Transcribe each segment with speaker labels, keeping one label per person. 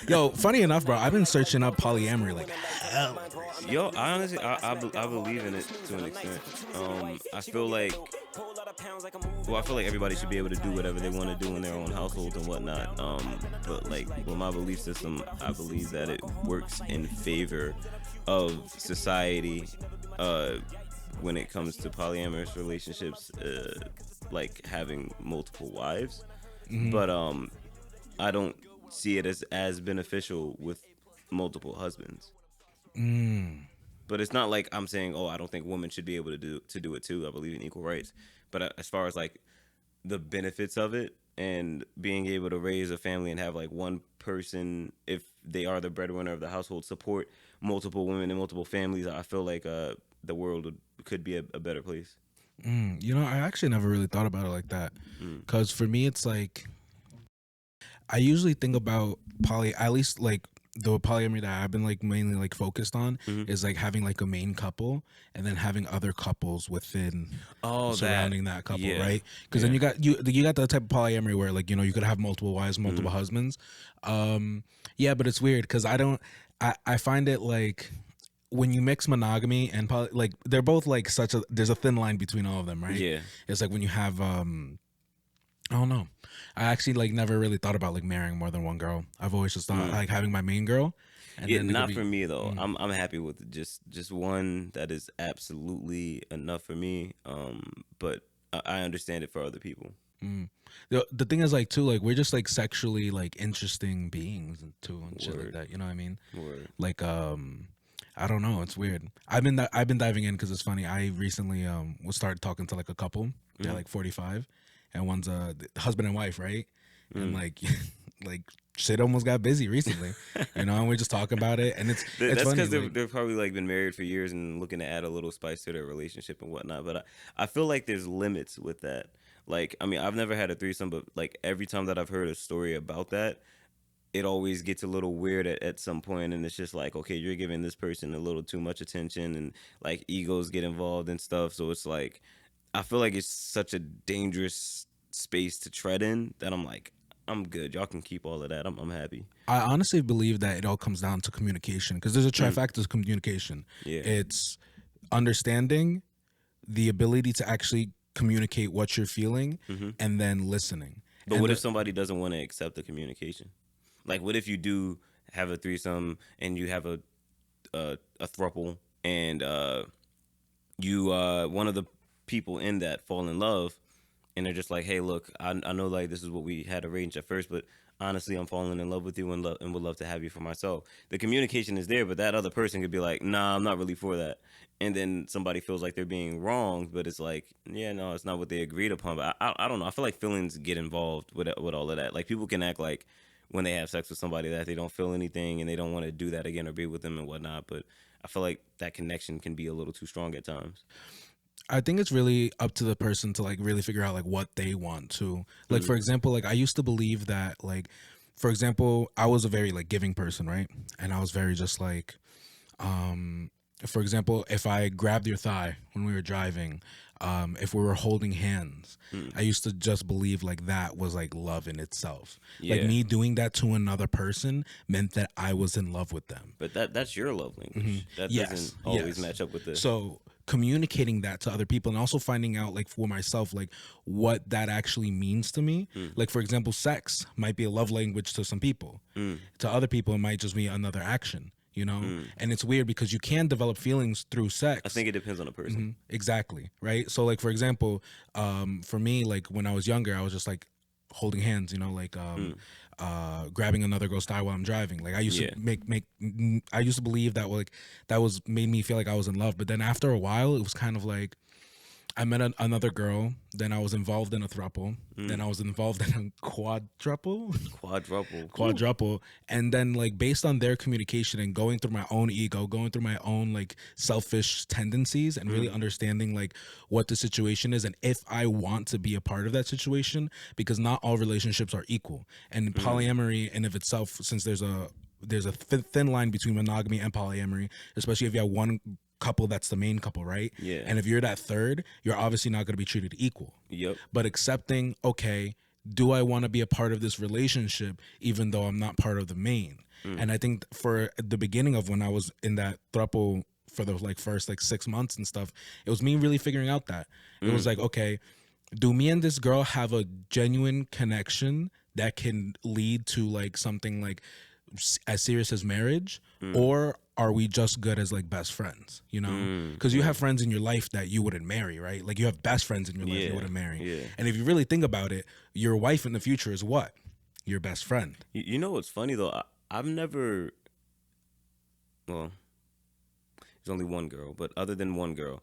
Speaker 1: Yo, funny enough, bro, I've been searching up polyamory like hell.
Speaker 2: Yo, I honestly, I believe in it to an extent. I feel like, well, I feel like everybody should be able to do whatever they want to do in their own households and whatnot. But like with my belief system, I believe that it works in favor of society. Uh, when it comes to polyamorous relationships, like having multiple wives. But I don't see it as beneficial with multiple husbands. But it's not like I'm saying, oh, I don't think women should be able to do it too. I believe in equal rights. But as far as like the benefits of it and being able to raise a family and have like one person, if they are the breadwinner of the household, support multiple women and multiple families, I feel like the world could be a better place.
Speaker 1: You know, I actually never really thought about it like that. Because for me, it's like I usually think about at least like the polyamory that I've been like mainly like focused on is like having like a main couple and then having other couples within
Speaker 2: Oh,
Speaker 1: surrounding that couple,
Speaker 2: yeah,
Speaker 1: right? Because then you got the type of polyamory where like, you know, you could have multiple wives, multiple husbands. Yeah, but it's weird because I find it like when you mix monogamy and like they're both like there's a thin line between all of them, right?
Speaker 2: Yeah.
Speaker 1: It's like when you have I don't know. I actually like never really thought about like marrying more than one girl. I've always just thought like having my main girl. And
Speaker 2: Yeah,
Speaker 1: then it could
Speaker 2: not
Speaker 1: be,
Speaker 2: for me though. I'm happy with just one that is absolutely enough for me. But I understand it for other people.
Speaker 1: the thing is like too like we're just like sexually like interesting beings and too and shit like
Speaker 2: Word,
Speaker 1: that. You know what I mean?
Speaker 2: word.
Speaker 1: Like I don't know. It's weird. I've been diving in because it's funny. I recently was started talking to like a couple. They're like 45, and one's a husband and wife, right? And like like shit almost got busy recently, you know. And we're just talking about it, and it's
Speaker 2: That's
Speaker 1: funny.
Speaker 2: because they've probably like been married for years and looking to add a little spice to their relationship and whatnot. But I feel like there's limits with that. Like, I mean, I've never had a threesome, but like every time that I've heard a story about that, it always gets a little weird at some point, and it's just like, okay, you're giving this person a little too much attention, and like egos get involved and stuff. So it's like, I feel like it's such a dangerous space to tread in that I'm like, I'm good. Y'all can keep all of that. I'm happy.
Speaker 1: I honestly believe that it all comes down to communication because there's a trifecta of communication.
Speaker 2: Yeah.
Speaker 1: It's understanding, the ability to actually communicate what you're feeling, and then listening.
Speaker 2: But
Speaker 1: And
Speaker 2: what if somebody doesn't want to accept the communication? Like, what if you do have a threesome and you have a throuple and you one of the people in that fall in love and they're just like, hey, look, I know like this is what we had arranged at first, but honestly, I'm falling in love with you and would love to have you for myself. The communication is there, but that other person could be like, nah, I'm not really for that. And then somebody feels like they're being wronged, but it's like, yeah, no, it's not what they agreed upon. But I don't know. I feel like feelings get involved with all of that. Like people can act like when they have sex with somebody that they don't feel anything and they don't want to do that again or be with them and whatnot. But I feel like that connection can be a little too strong at times.
Speaker 1: I think it's really up to the person to like really figure out like what they want to. Like for example, like I used to believe that like for example, I was a very like giving person, right? And I was very just like for example, if I grabbed your thigh when we were driving, if we were holding hands, I used to just believe like that was like love in itself. Like
Speaker 2: Yeah.
Speaker 1: me doing that to another person meant that I was in love with them.
Speaker 2: But that's your love language. That
Speaker 1: Yes,
Speaker 2: doesn't always
Speaker 1: yes.
Speaker 2: match up with the.
Speaker 1: So communicating that to other people and also finding out like for myself like what that actually means to me. Like for example, sex might be a love language to some people. To other people, it might just be another action. You know, and it's weird because you can develop feelings through sex.
Speaker 2: I think it depends on the person.
Speaker 1: Exactly, right? So like for example, for me, like when I was younger, I was just like holding hands, you know, like grabbing another girl's thigh while I'm driving. Like I used
Speaker 2: Yeah.
Speaker 1: to I used to believe that like that was made me feel like I was in love. But then after a while, it was kind of like I met another girl. Then I was involved in a throuple. Then I was involved in a quadruple.
Speaker 2: Quadruple.
Speaker 1: Quadruple. And then like based on their communication and going through my own ego, going through my own like selfish tendencies and really understanding like what the situation is and if I want to be a part of that situation, because not all relationships are equal. And polyamory in of itself, since there's a thin line between monogamy and polyamory, especially if you have one couple that's the main couple, right?
Speaker 2: Yeah.
Speaker 1: And if you're that third, you're obviously not going to be treated equal.
Speaker 2: Yep.
Speaker 1: But accepting, okay, do I want to be a part of this relationship even though I'm not part of the main? And I think for the beginning of when I was in that throuple for the like first like 6 months and stuff, it was me really figuring out that it was like, okay, do me and this girl have a genuine connection that can lead to like something like as serious as marriage, or are we just good as like best friends, you know? Because you have friends in your life that you wouldn't marry, right? Like you have best friends in your life you wouldn't marry.
Speaker 2: Yeah.
Speaker 1: And if you really think about it, your wife in the future is what? Your best friend.
Speaker 2: You know what's funny though? I've never, well, there's only one girl, but other than one girl,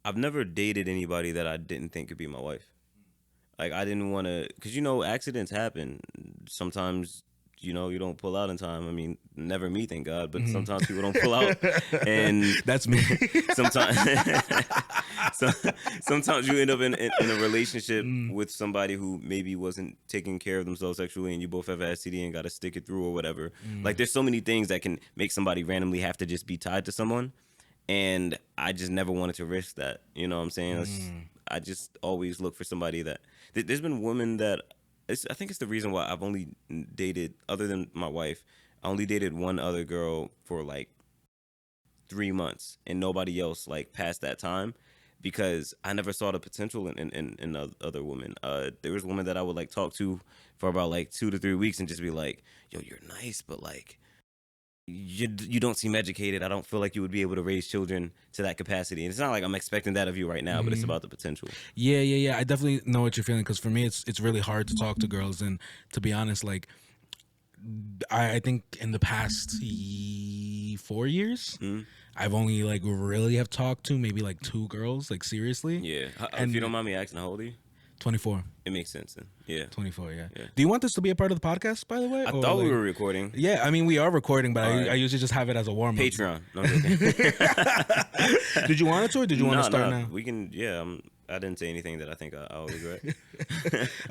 Speaker 2: I've never dated anybody that I didn't think could be my wife. Like I didn't want to, because you know accidents happen. Sometimes you know you don't pull out in time. I mean, never me, thank God, but sometimes people don't pull out, and
Speaker 1: That's me.
Speaker 2: sometimes sometimes you end up in a relationship with somebody who maybe wasn't taking care of themselves sexually, and you both have STD and got to stick it through or whatever. Like there's so many things that can make somebody randomly have to just be tied to someone, and I just never wanted to risk that. You know what I'm saying? I just always look for somebody that there's been women that I think it's the reason why I've only dated, other than my wife, I only dated one other girl for like 3 months and nobody else like past that time, because I never saw the potential in other women. There was a woman that I would like talk to for about like 2 to 3 weeks and just be like, yo, you're nice, but like you don't seem educated. I don't feel like you would be able to raise children to that capacity. And it's not like I'm expecting that of you right now, but it's about the potential.
Speaker 1: Yeah. I definitely know what you're feeling, because for me, it's really hard to talk to girls, and to be honest, like I think in the past 4 years, I've only like really have talked to maybe like 2 girls, like seriously.
Speaker 2: Yeah.
Speaker 1: And
Speaker 2: if you don't mind me asking, how old are you?
Speaker 1: 24.
Speaker 2: It makes sense then. Yeah.
Speaker 1: 24, yeah.
Speaker 2: Yeah.
Speaker 1: Do you want this to be a part of the podcast, by the way?
Speaker 2: I
Speaker 1: or
Speaker 2: thought we
Speaker 1: like-
Speaker 2: were recording.
Speaker 1: Yeah, I mean, we are recording, but
Speaker 2: Alright.
Speaker 1: I usually just have it as a warm-up.
Speaker 2: Patreon. No, I'm joking.
Speaker 1: Did you want it to, or did you want to start now?
Speaker 2: We can. Yeah. I didn't say anything that I think I'll regret.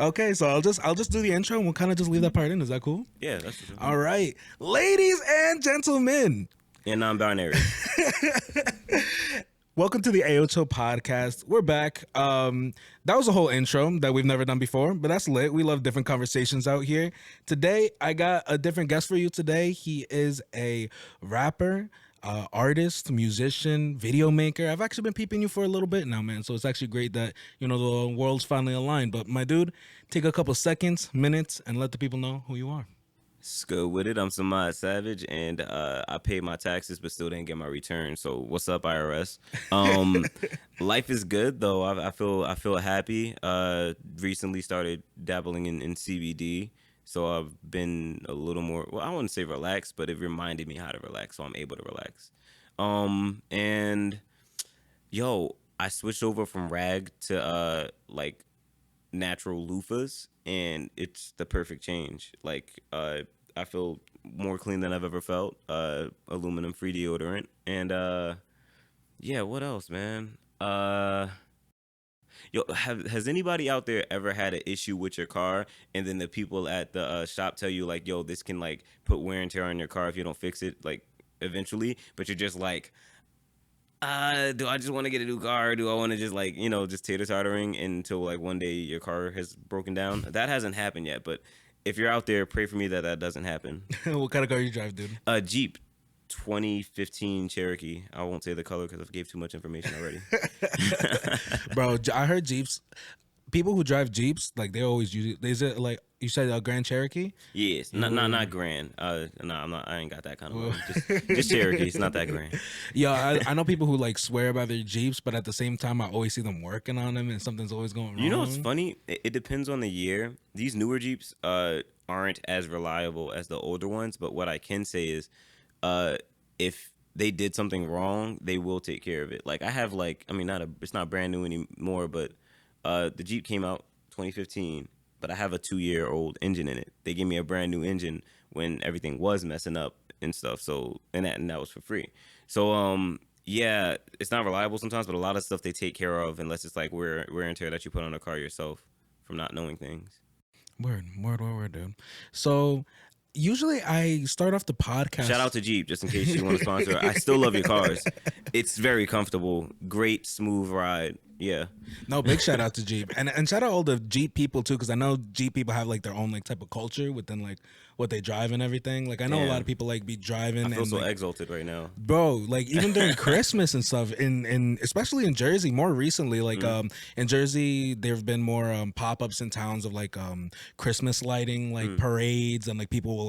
Speaker 1: Okay, so I'll just do the intro, and we'll kind of just leave that part in. Is that cool?
Speaker 2: Yeah, that's for sure.
Speaker 1: All right, ladies and gentlemen,
Speaker 2: And non-binary.
Speaker 1: welcome to the AOCHO podcast. We're back. That was a whole intro that we've never done before, but that's lit. We love different conversations out here. Today, I got a different guest for you today. He is a rapper, artist, musician, video maker. I've actually been peeping you for a little bit now, man. So it's actually great that, you know, the world's finally aligned. But my dude, take a couple seconds, minutes, and let the people know who you are.
Speaker 2: Good with it. I'm Samad Savage, and I paid my taxes, but still didn't get my return. So what's up, IRS? Life is good though. I feel happy. Recently started dabbling in CBD, so I've been a little more. Well, I wouldn't say relaxed, but it reminded me how to relax, so I'm able to relax. And yo, I switched over from rag to like natural loofahs, and it's the perfect change. Like I feel more clean than I've ever felt. Aluminum free deodorant, and yeah, what else, man? Yo, has anybody out there ever had an issue with your car, and then the people at the shop tell you like, yo, this can like put wear and tear on your car if you don't fix it like eventually, but you're just like, do I just want to get a new car, or do I want to just like, you know, just tater-tottering until like one day your car has broken down? That hasn't happened yet, but if you're out there, pray for me that doesn't happen.
Speaker 1: What kind of car you drive, dude?
Speaker 2: Jeep 2015 Cherokee. I won't say the color because I've gave too much information already.
Speaker 1: Bro, I heard Jeeps. People who drive Jeeps, like they always use it. Is it like you said, a Grand Cherokee?
Speaker 2: Yes, not grand. No, I'm not. I ain't got that kind of money. Just Cherokee. It's not that grand.
Speaker 1: Yeah, I know people who like swear by their Jeeps, but at the same time, I always see them working on them, and something's always going wrong.
Speaker 2: You know what's funny? It depends on the year. These newer Jeeps aren't as reliable as the older ones. But what I can say is, if they did something wrong, they will take care of it. Like I have like, I mean, it's not brand new anymore, but the Jeep came out 2015, but I have a 2-year-old engine in it. They gave me a brand new engine when everything was messing up and stuff. So and that was for free. So yeah, it's not reliable sometimes, but a lot of stuff they take care of, unless it's like wear and tear that you put on a car yourself from not knowing things.
Speaker 1: Word, dude. So usually I start off the podcast.
Speaker 2: Shout out to Jeep, just in case you want to sponsor. I still love your cars. It's very comfortable. Great, smooth ride. Yeah.
Speaker 1: No, big shout out to Jeep, and shout out all the Jeep people too, because I know Jeep people have like their own like type of culture within like what they drive and everything. Like I know a lot
Speaker 2: Damn.
Speaker 1: of people like be
Speaker 2: I
Speaker 1: driving
Speaker 2: feel
Speaker 1: and
Speaker 2: so
Speaker 1: like,
Speaker 2: exalted right now.
Speaker 1: bro, like even during Christmas and stuff, in especially in Jersey, more recently, like in Jersey, there've been more pop ups in towns of like Christmas lighting, like parades, and like people will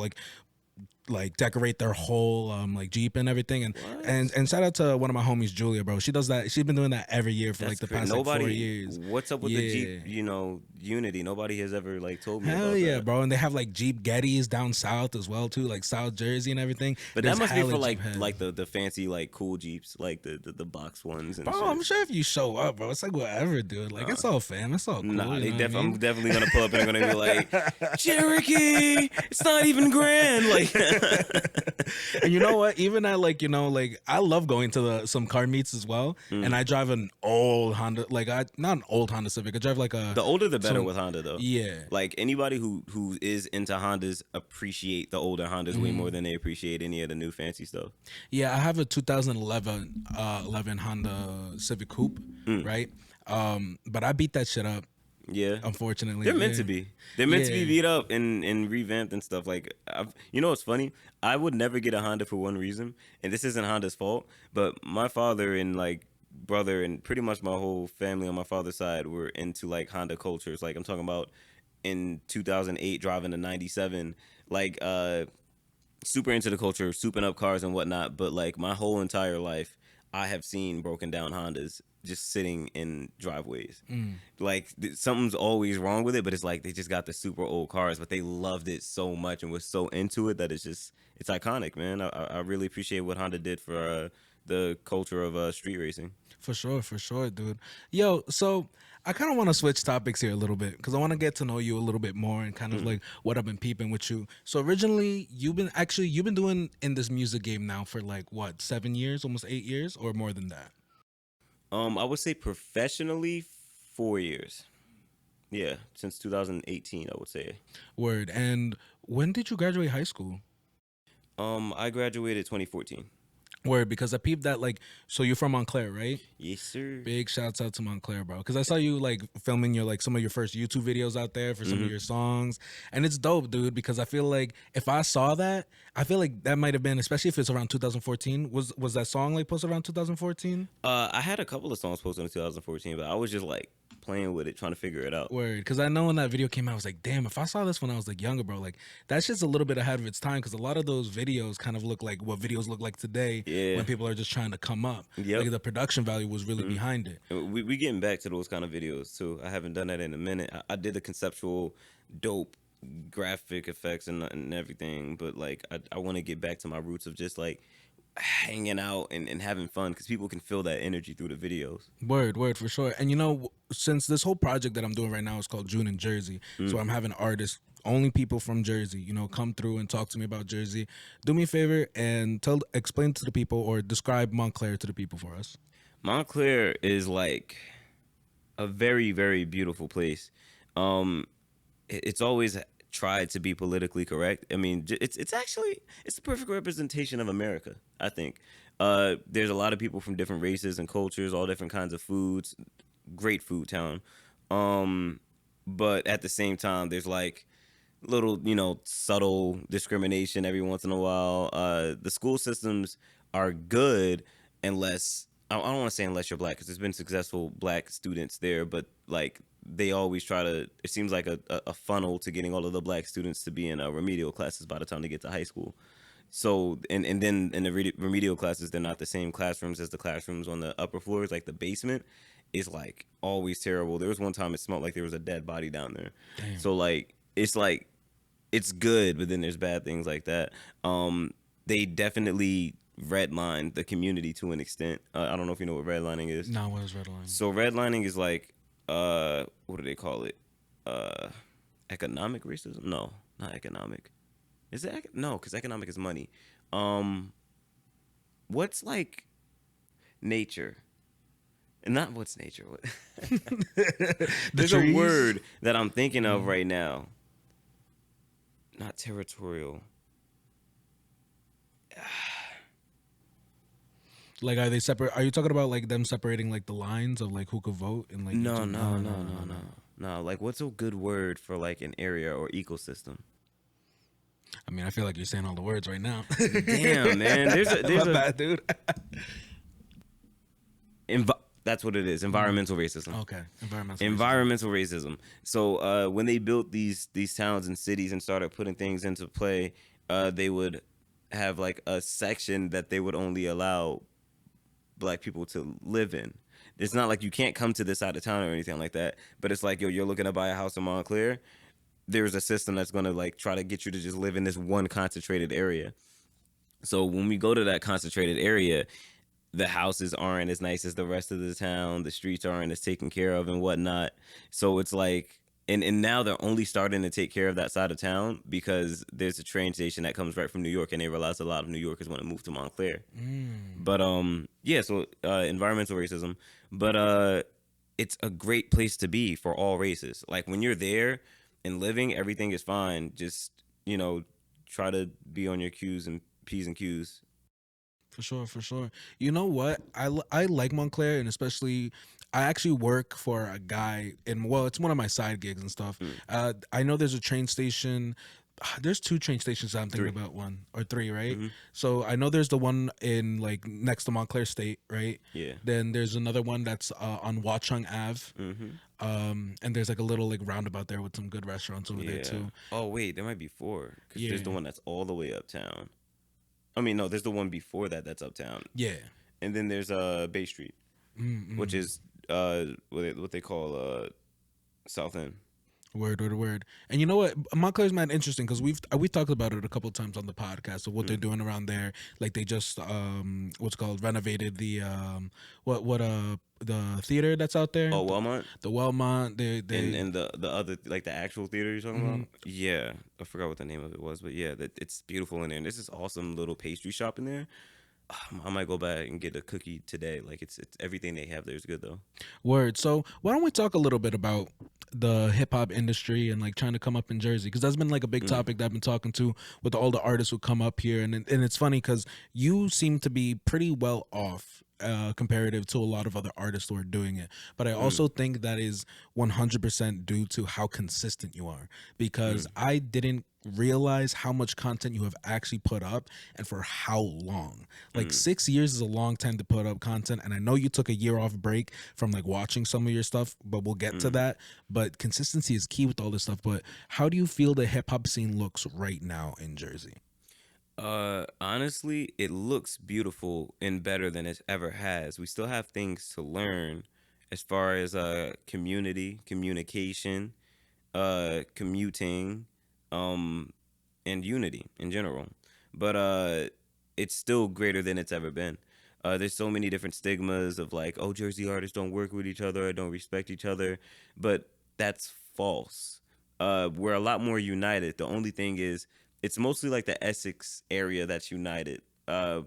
Speaker 1: like decorate their whole like Jeep and everything, and
Speaker 2: What?
Speaker 1: and shout out to one of my homies, Julia, bro. She does that. She's been doing that every year for like
Speaker 2: That's
Speaker 1: the
Speaker 2: crazy.
Speaker 1: past like 4
Speaker 2: Nobody.
Speaker 1: years.
Speaker 2: What's up with the Jeep?
Speaker 1: Yeah.
Speaker 2: Unity. Nobody has ever like told me
Speaker 1: Hell
Speaker 2: about
Speaker 1: yeah,
Speaker 2: that.
Speaker 1: bro. And they have like Jeep Gettys down south as well too, like South Jersey and everything.
Speaker 2: But
Speaker 1: There's
Speaker 2: that must be
Speaker 1: hella
Speaker 2: for
Speaker 1: Jeep
Speaker 2: like
Speaker 1: heads.
Speaker 2: the fancy like cool Jeeps, like the box ones and
Speaker 1: Bro,
Speaker 2: shit.
Speaker 1: I'm sure if you show up, bro, it's like whatever, dude. Like it's all fam, it's all cool.
Speaker 2: Nah,
Speaker 1: you know what I
Speaker 2: I'm
Speaker 1: mean?
Speaker 2: definitely gonna pull up and I'm gonna be like, Cherokee, it's not even grand. Like,
Speaker 1: And you know what? Even at like, like I love going to some car meets as well. And I drive an old Honda, like not an old Honda Civic. I drive like a
Speaker 2: the older the better
Speaker 1: some-
Speaker 2: with Honda though.
Speaker 1: Yeah.
Speaker 2: Like anybody who is into Hondas appreciate the older Hondas way more than they appreciate any of the new fancy stuff.
Speaker 1: Yeah, I have a 2011 11 Honda Civic Coupe, right? But I beat that shit up,
Speaker 2: Yeah.
Speaker 1: unfortunately.
Speaker 2: They're meant
Speaker 1: Yeah.
Speaker 2: to be. They're meant to be
Speaker 1: Yeah.
Speaker 2: beat up and revamped and stuff. Like, you know what's funny? I would never get a Honda for one reason, and this isn't Honda's fault, but my father and like brother and pretty much my whole family on my father's side were into like Honda cultures. Like I'm talking about in 2008 driving a 97, like super into the culture, souping up cars and whatnot. But like my whole entire life, I have seen broken down Hondas just sitting in driveways. Like something's always wrong with it, but it's like they just got the super old cars, but they loved it so much and was so into it that it's iconic, man. I really appreciate what Honda did for the culture of street racing.
Speaker 1: For sure, dude. Yo, so I kind of want to switch topics here a little bit because I want to get to know you a little bit more and kind of like what I've been peeping with you. So originally, you've been doing in this music game now for like what, 7 years, almost 8 years, or more than that?
Speaker 2: I would say professionally 4 years. Yeah, since 2018, I would say.
Speaker 1: Word. And when did you graduate high school?
Speaker 2: I graduated 2014.
Speaker 1: Word, because I peeped that like, so you're from Montclair, right?
Speaker 2: Yes, sir.
Speaker 1: Big shouts out to Montclair, bro. Because I saw you like filming your like some of your first YouTube videos out there for some of your songs, and it's dope, dude. Because I feel like if I saw that, I feel like that might have been, especially if it's around 2014. Was that song like posted around 2014?
Speaker 2: I had a couple of songs posted in 2014, but I was just like playing with it, trying to figure it out.
Speaker 1: Word, because I know when that video came out, I was like, damn, if I saw this when I was like younger, bro, like that's just a little bit ahead of its time. Because a lot of those videos kind of look like what videos look like today,
Speaker 2: Yeah.
Speaker 1: when people are just trying to come up.
Speaker 2: Yep.
Speaker 1: Like the production value was really behind it.
Speaker 2: And we getting back to those kind of videos too. I haven't done that in a minute. I did the conceptual, dope graphic effects and everything, but like I want to get back to my roots of just like hanging out and having fun because people can feel that energy through the videos.
Speaker 1: Word, for sure. And since this whole project that I'm doing right now is called June in Jersey, so I'm having artists, only people from Jersey, come through and talk to me about Jersey. Do me a favor and explain to the people or describe Montclair to the people for us.
Speaker 2: Montclair is like a very, very beautiful place. It's always tried to be politically correct. I mean, it's the perfect representation of America, I think. There's a lot of people from different races and cultures, all different kinds of foods. Great food town. But at the same time, there's like little, subtle discrimination every once in a while. The school systems are good unless, I don't want to say unless you're black, because there's been successful black students there, but like they always try to, it seems like a funnel to getting all of the black students to be in remedial classes by the time they get to high school. So, and then in the remedial classes, they're not the same classrooms as the classrooms on the upper floors. Like the basement is like always terrible. There was one time it smelled like there was a dead body down there. Damn. So like, it's good, but then there's bad things like that. They definitely redline the community to an extent. I don't know if you know what redlining is.
Speaker 1: No, what is redlining?
Speaker 2: So redlining is like, what do they call it? Economic racism? No, not economic. Is it? No, because economic is money. What's like nature? And not what's nature. What? There's
Speaker 1: trees?
Speaker 2: a word that I'm thinking of right now. Not territorial.
Speaker 1: Like, are they separate? Are you talking about like them separating like the lines of like who could vote and like each
Speaker 2: No,
Speaker 1: of?
Speaker 2: no, no, no, no, no. Like, what's a good word for like an area or ecosystem?
Speaker 1: I mean, I feel like you're saying all the words right now.
Speaker 2: Damn, man. There's
Speaker 1: My
Speaker 2: a
Speaker 1: bad, dude.
Speaker 2: that's what it is. Environmental racism.
Speaker 1: Okay, environmental racism.
Speaker 2: Environmental racism. So when they built these towns and cities and started putting things into play, they would have like a section that they would only allow black people to live in. It's not like you can't come to this side of town or anything like that, but it's like, yo, you're looking to buy a house in Montclair. There's a system that's gonna like try to get you to just live in this one concentrated area. So when we go to that concentrated area, the houses aren't as nice as the rest of the town. The streets aren't as taken care of and whatnot. So it's like, and now they're only starting to take care of that side of town because there's a train station that comes right from New York, and they realize a lot of New Yorkers want to move to Montclair. But yeah, so environmental racism, but it's a great place to be for all races. Like when you're there and living, everything is fine. Just try to be on your Q's and P's and Q's.
Speaker 1: For sure, for sure. You know what? I like Montclair, and especially I actually work for a guy in, well, it's one of my side gigs and stuff. I know there's a train station. There's two train stations that I'm thinking about, one or three, right? So I know there's the one in like next to Montclair State, right?
Speaker 2: Yeah.
Speaker 1: Then there's another one that's on Watchung Ave. And there's like a little like roundabout there with some good restaurants over there too.
Speaker 2: Oh wait, there might be four. Because
Speaker 1: Yeah.
Speaker 2: there's the one that's all the way uptown. I mean, no, there's the one before that that's uptown.
Speaker 1: Yeah.
Speaker 2: And then there's Bay Street, which is what they call South End.
Speaker 1: Word. And you know what? Montclair's man interesting because we talked about it a couple of times on the podcast of what they're doing around there. Like they just what's called renovated the the theater that's out there.
Speaker 2: Oh, Wellmont.
Speaker 1: The Wellmont.
Speaker 2: And the other, like the actual theater you're talking about. Yeah, I forgot what the name of it was, but yeah, it's beautiful in there. And there's this awesome little pastry shop in there. I might go back and get a cookie today. Like it's everything they have there is good though.
Speaker 1: Word. So why don't we talk a little bit about the hip hop industry and like trying to come up in Jersey, because that's been like a big topic that I've been talking to with all the artists who come up here, and it's funny because you seem to be pretty well off comparative to a lot of other artists who are doing it, but I also think that is 100% due to how consistent you are, because I didn't realize how much content you have actually put up and for how long. Like 6 years is a long time to put up content, and I know you took a year off break from like watching some of your stuff, but we'll get to that. But consistency is key with all this stuff. But how do you feel the hip hop scene looks right now in Jersey?
Speaker 2: Honestly, it looks beautiful and better than it ever has. We still have things to learn as far as community, communication, commuting, and unity in general. But it's still greater than it's ever been. There's so many different stigmas of like, oh, Jersey artists don't work with each other or don't respect each other, but that's false. We're a lot more united. The only thing is, it's mostly like the Essex area that's united. I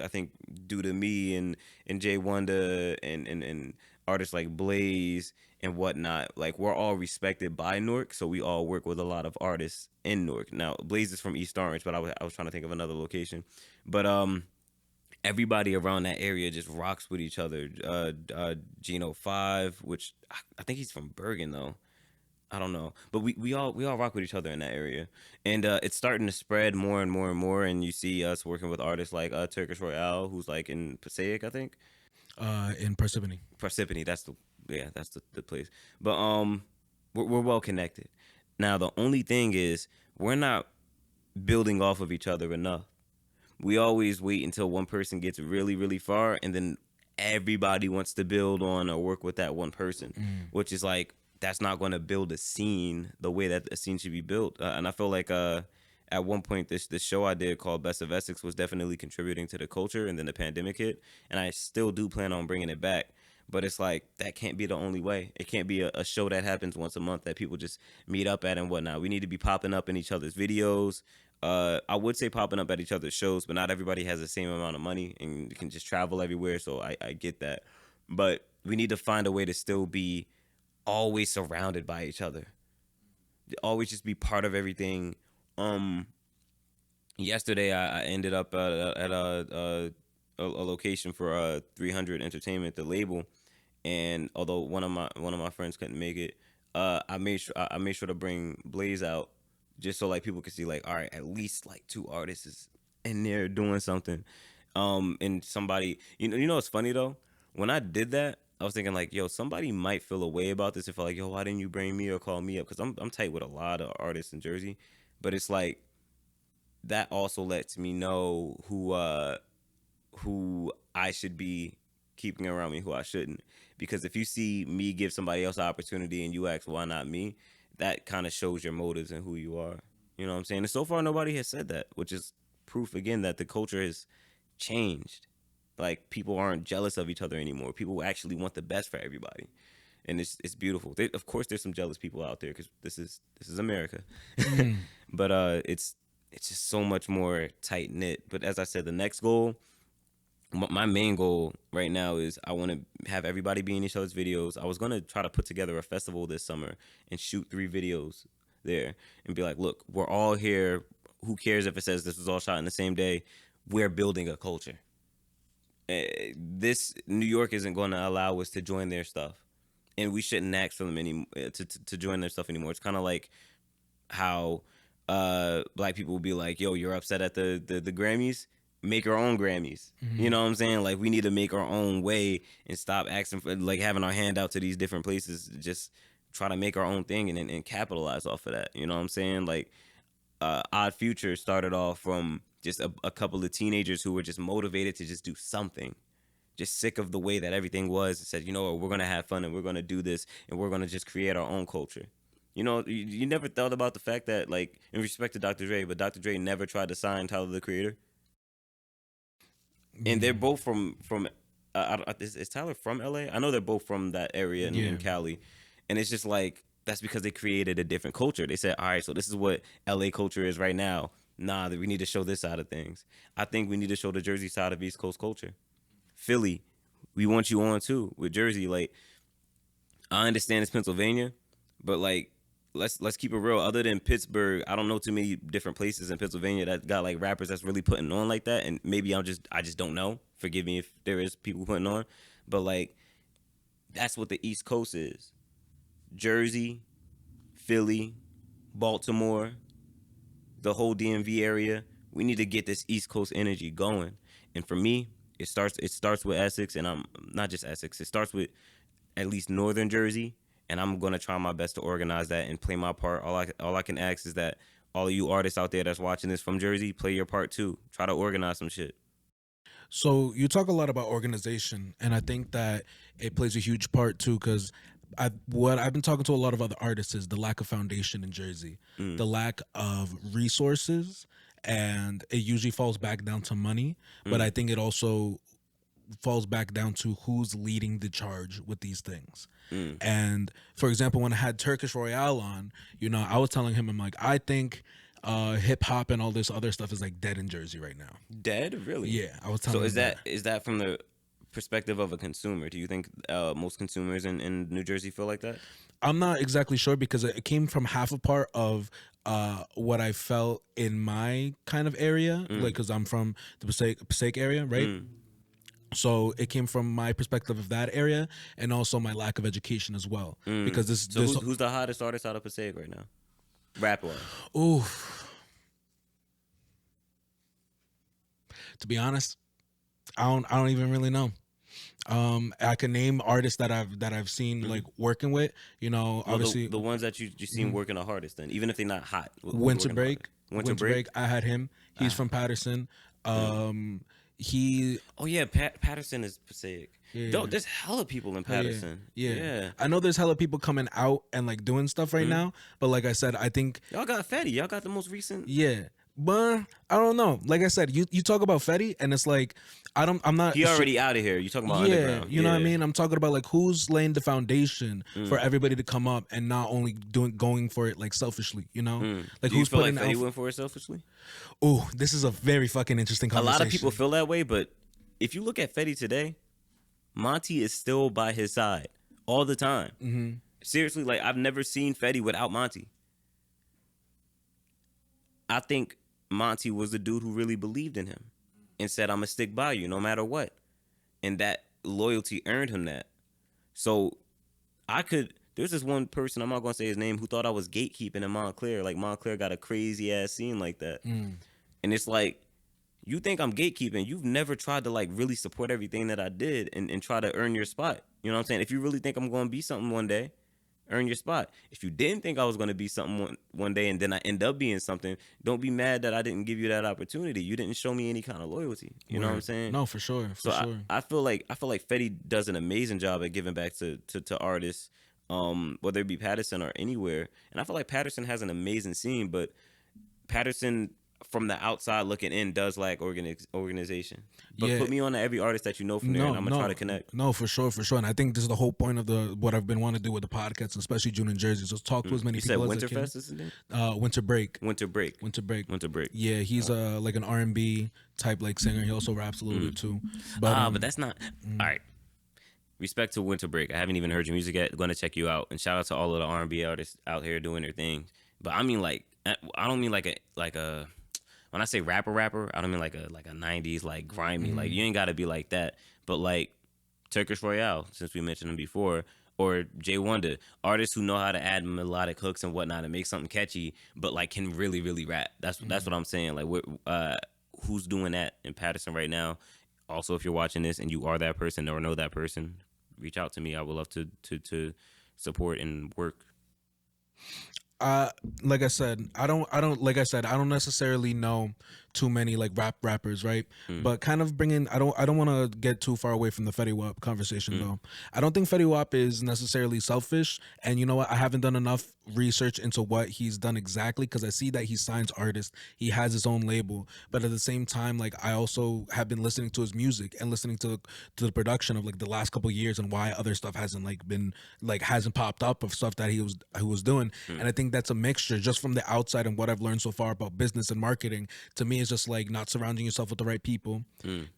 Speaker 2: think due to me and Jay Wonder and artists like Blaze and whatnot, like we're all respected by Newark, so we all work with a lot of artists in Newark. Now Blaze is from East Orange, but I was trying to think of another location. But everybody around that area just rocks with each other. Geno 5, which I think he's from Bergen though. I don't know, but we all rock with each other in that area, and it's starting to spread more and more and more. And you see us working with artists like Turkish Royale, who's like in Passaic, I think.
Speaker 1: In Parsippany.
Speaker 2: Parsippany, that's the place. But we're well connected. Now the only thing is we're not building off of each other enough. We always wait until one person gets really really far, and then everybody wants to build on or work with that one person, which is like, that's not going to build a scene the way that a scene should be built. And I feel like at one point this show I did called Best of Essex was definitely contributing to the culture, and then the pandemic hit, and I still do plan on bringing it back. But it's like, that can't be the only way. It can't be a show that happens once a month that people just meet up at and whatnot. We need to be popping up in each other's videos. I would say popping up at each other's shows, but not everybody has the same amount of money and can just travel everywhere, so I get that. But we need to find a way to still be always surrounded by each other, always just be part of everything. Yesterday I ended up at a location for 300 Entertainment, the label. And although one of my friends couldn't make it, I made sure to bring Blaze out just so like people could see like, all right, at least like two artists is in there doing something. And somebody, you know what's funny though? When I did that, I was thinking like, yo, somebody might feel a way about this if like, yo, why didn't you bring me or call me up? Because I'm tight with a lot of artists in Jersey, but it's like that also lets me know who I should be keeping around me, who I shouldn't. Because if you see me give somebody else an opportunity and you ask why not me, that kind of shows your motives and who you are. You know what I'm saying? And so far nobody has said that, which is proof again that the culture has changed. Like people aren't jealous of each other anymore. People actually want the best for everybody. And it's beautiful. Of course there's some jealous people out there because this is America. But it's just so much more tight knit. But as I said, the next goal, my main goal right now is I want to have everybody be in each other's videos. I was going to try to put together a festival this summer and shoot 3 videos there and be like, look, we're all here. Who cares if it says this was all shot in the same day? We're building a culture. This New York isn't going to allow us to join their stuff, and we shouldn't ask for them to join their stuff anymore. It's kind of like how black people will be like, yo, you're upset at the Grammys, make our own Grammys. You know what I'm saying? Like we need to make our own way and stop asking for like having our hand out to these different places. Just try to make our own thing and capitalize off of that. You know what I'm saying? Like Odd Future started off from just a couple of teenagers who were just motivated to just do something, just sick of the way that everything was, and said, you know what, we're gonna have fun and we're gonna do this and we're gonna just create our own culture. You know, you never thought about the fact that, like, in respect to Dr. Dre, but Dr. Dre never tried to sign Tyler the Creator, and they're both from. Is Tyler from LA? I know they're both from that area in Cali, and it's just like that's because they created a different culture. They said, all right, so this is what LA culture is right now. Nah, we need to show this side of things. I think we need to show the Jersey side of East Coast culture. Philly, we want you on too with Jersey. Like, I understand it's Pennsylvania, but like let's keep it real. Other than Pittsburgh, I don't know too many different places in Pennsylvania that got like rappers that's really putting on like that. And maybe I just don't know. Forgive me if there is people putting on, but like that's what the East Coast is. Jersey, Philly, Baltimore, the whole DMV area. We need to get this East Coast energy going. And for me, it starts with Essex, and I'm not just Essex. It starts with at least Northern Jersey, and I'm gonna try my best to organize that and play my part. All I can ask is that all of you artists out there that's watching this from Jersey, play your part too. Try to organize some shit.
Speaker 1: So you talk a lot about organization, and I think that it plays a huge part too. Because what I've been talking to a lot of other artists is the lack of foundation in Jersey, the lack of resources, and it usually falls back down to money. But I think it also falls back down to who's leading the charge with these things. And for example, when I had Turkish Royale on, I was telling him, I'm like, I think hip hop and all this other stuff is like dead in Jersey right now.
Speaker 2: Dead, really?
Speaker 1: Yeah, I was telling
Speaker 2: So
Speaker 1: him
Speaker 2: is that from the perspective of a consumer? Do you think most consumers in New Jersey feel like that?
Speaker 1: I'm not exactly sure because it came from half a part of what I felt in my kind of area, like because I'm from the Passaic area, right? So it came from my perspective of that area, and also my lack of education as well. Because
Speaker 2: Who's the hottest artist out of Passaic right now, rap wise?
Speaker 1: Ooh, to be honest, I don't even really know. I can name artists that I've seen like working with. Obviously
Speaker 2: the ones that you seen working the hardest. Then even if they're not hot,
Speaker 1: Winter Break. Winter Break. I had him. He's from Patterson. He.
Speaker 2: Oh yeah, Patterson is Passaic. Yeah. There's hella people in Patterson.
Speaker 1: Yeah. I know there's hella people coming out and like doing stuff right now, but like I said, I think
Speaker 2: y'all got Fetty. Y'all got the most recent.
Speaker 1: Yeah. But I don't know. Like I said, you talk about Fetty, and it's like I'm not.
Speaker 2: He already out of here. You talking about underground?
Speaker 1: You know what I mean. I'm talking about like who's laying the foundation for everybody to come up and not only going for it like selfishly. Like
Speaker 2: Do
Speaker 1: who's
Speaker 2: you feel
Speaker 1: putting
Speaker 2: like Fetty went for it selfishly?
Speaker 1: Oh, this is a very fucking interesting conversation.
Speaker 2: A lot of people feel that way, but if you look at Fetty today, Monty is still by his side all the time. Seriously, like I've never seen Fetty without Monty. I think Monty was the dude who really believed in him. and said, I'm gonna stick by you no matter what. And that loyalty earned him that. So there's this one person, I'm not gonna say his name, who thought I was gatekeeping in Montclair. Like Montclair got a crazy ass scene like that. And it's like, you think I'm gatekeeping, you've never tried to like really support everything that I did and try to earn your spot. You know what I'm saying? If you really think I'm gonna be something one day, earn your spot. If you didn't think I was gonna be something one day and then I end up being something, don't be mad that I didn't give you that opportunity. You didn't show me any kind of loyalty. You know what I'm saying?
Speaker 1: No, for sure.
Speaker 2: I feel like Fetty does an amazing job at giving back to artists, whether it be Patterson or anywhere. And I feel like Patterson has an amazing scene, but Patterson from the outside looking in does lack organization. But put me on to every artist that you know from there, and I'm gonna try to connect.
Speaker 1: No, for sure. And I think this is the whole point of what I've been wanting to do with the podcast, especially June and Jersey. So talk to as many people as I can.
Speaker 2: Winterfest, isn't it?
Speaker 1: Winter Break.
Speaker 2: Winter Break.
Speaker 1: Yeah, he's like an R&B type like singer. He also raps a little bit too. But
Speaker 2: that's not all right. Respect to Winter Break. I haven't even heard your music yet. Going to check you out, and shout out to all of the R&B artists out here doing their thing. But I mean, like, I don't mean like a. When I say rapper, I don't mean like a 90s like grimy. Like, you ain't gotta be like that. But like Turkish Royale, since we mentioned him before, or Jay Wonder, artists who know how to add melodic hooks and whatnot and make something catchy, but like can really, really rap. That's what I'm saying. Like, who's doing that in Patterson right now? Also, if you're watching this and you are that person or know that person, reach out to me. I would love to support and work.
Speaker 1: Like I said, I don't necessarily know too many like rappers, right? But kind of bringing, I don't want to get too far away from the Fetty Wap conversation though. I don't think Fetty Wap is necessarily selfish, and you know what? I haven't done enough research into what he's done exactly, because I see that he signs artists, he has his own label, but at the same time, like I also have been listening to his music and listening to the production of like the last couple of years and why other stuff hasn't popped up of stuff that he was doing, and I think that's a mixture just from the outside and what I've learned so far about business and marketing. To me, it's just like not surrounding yourself with the right people,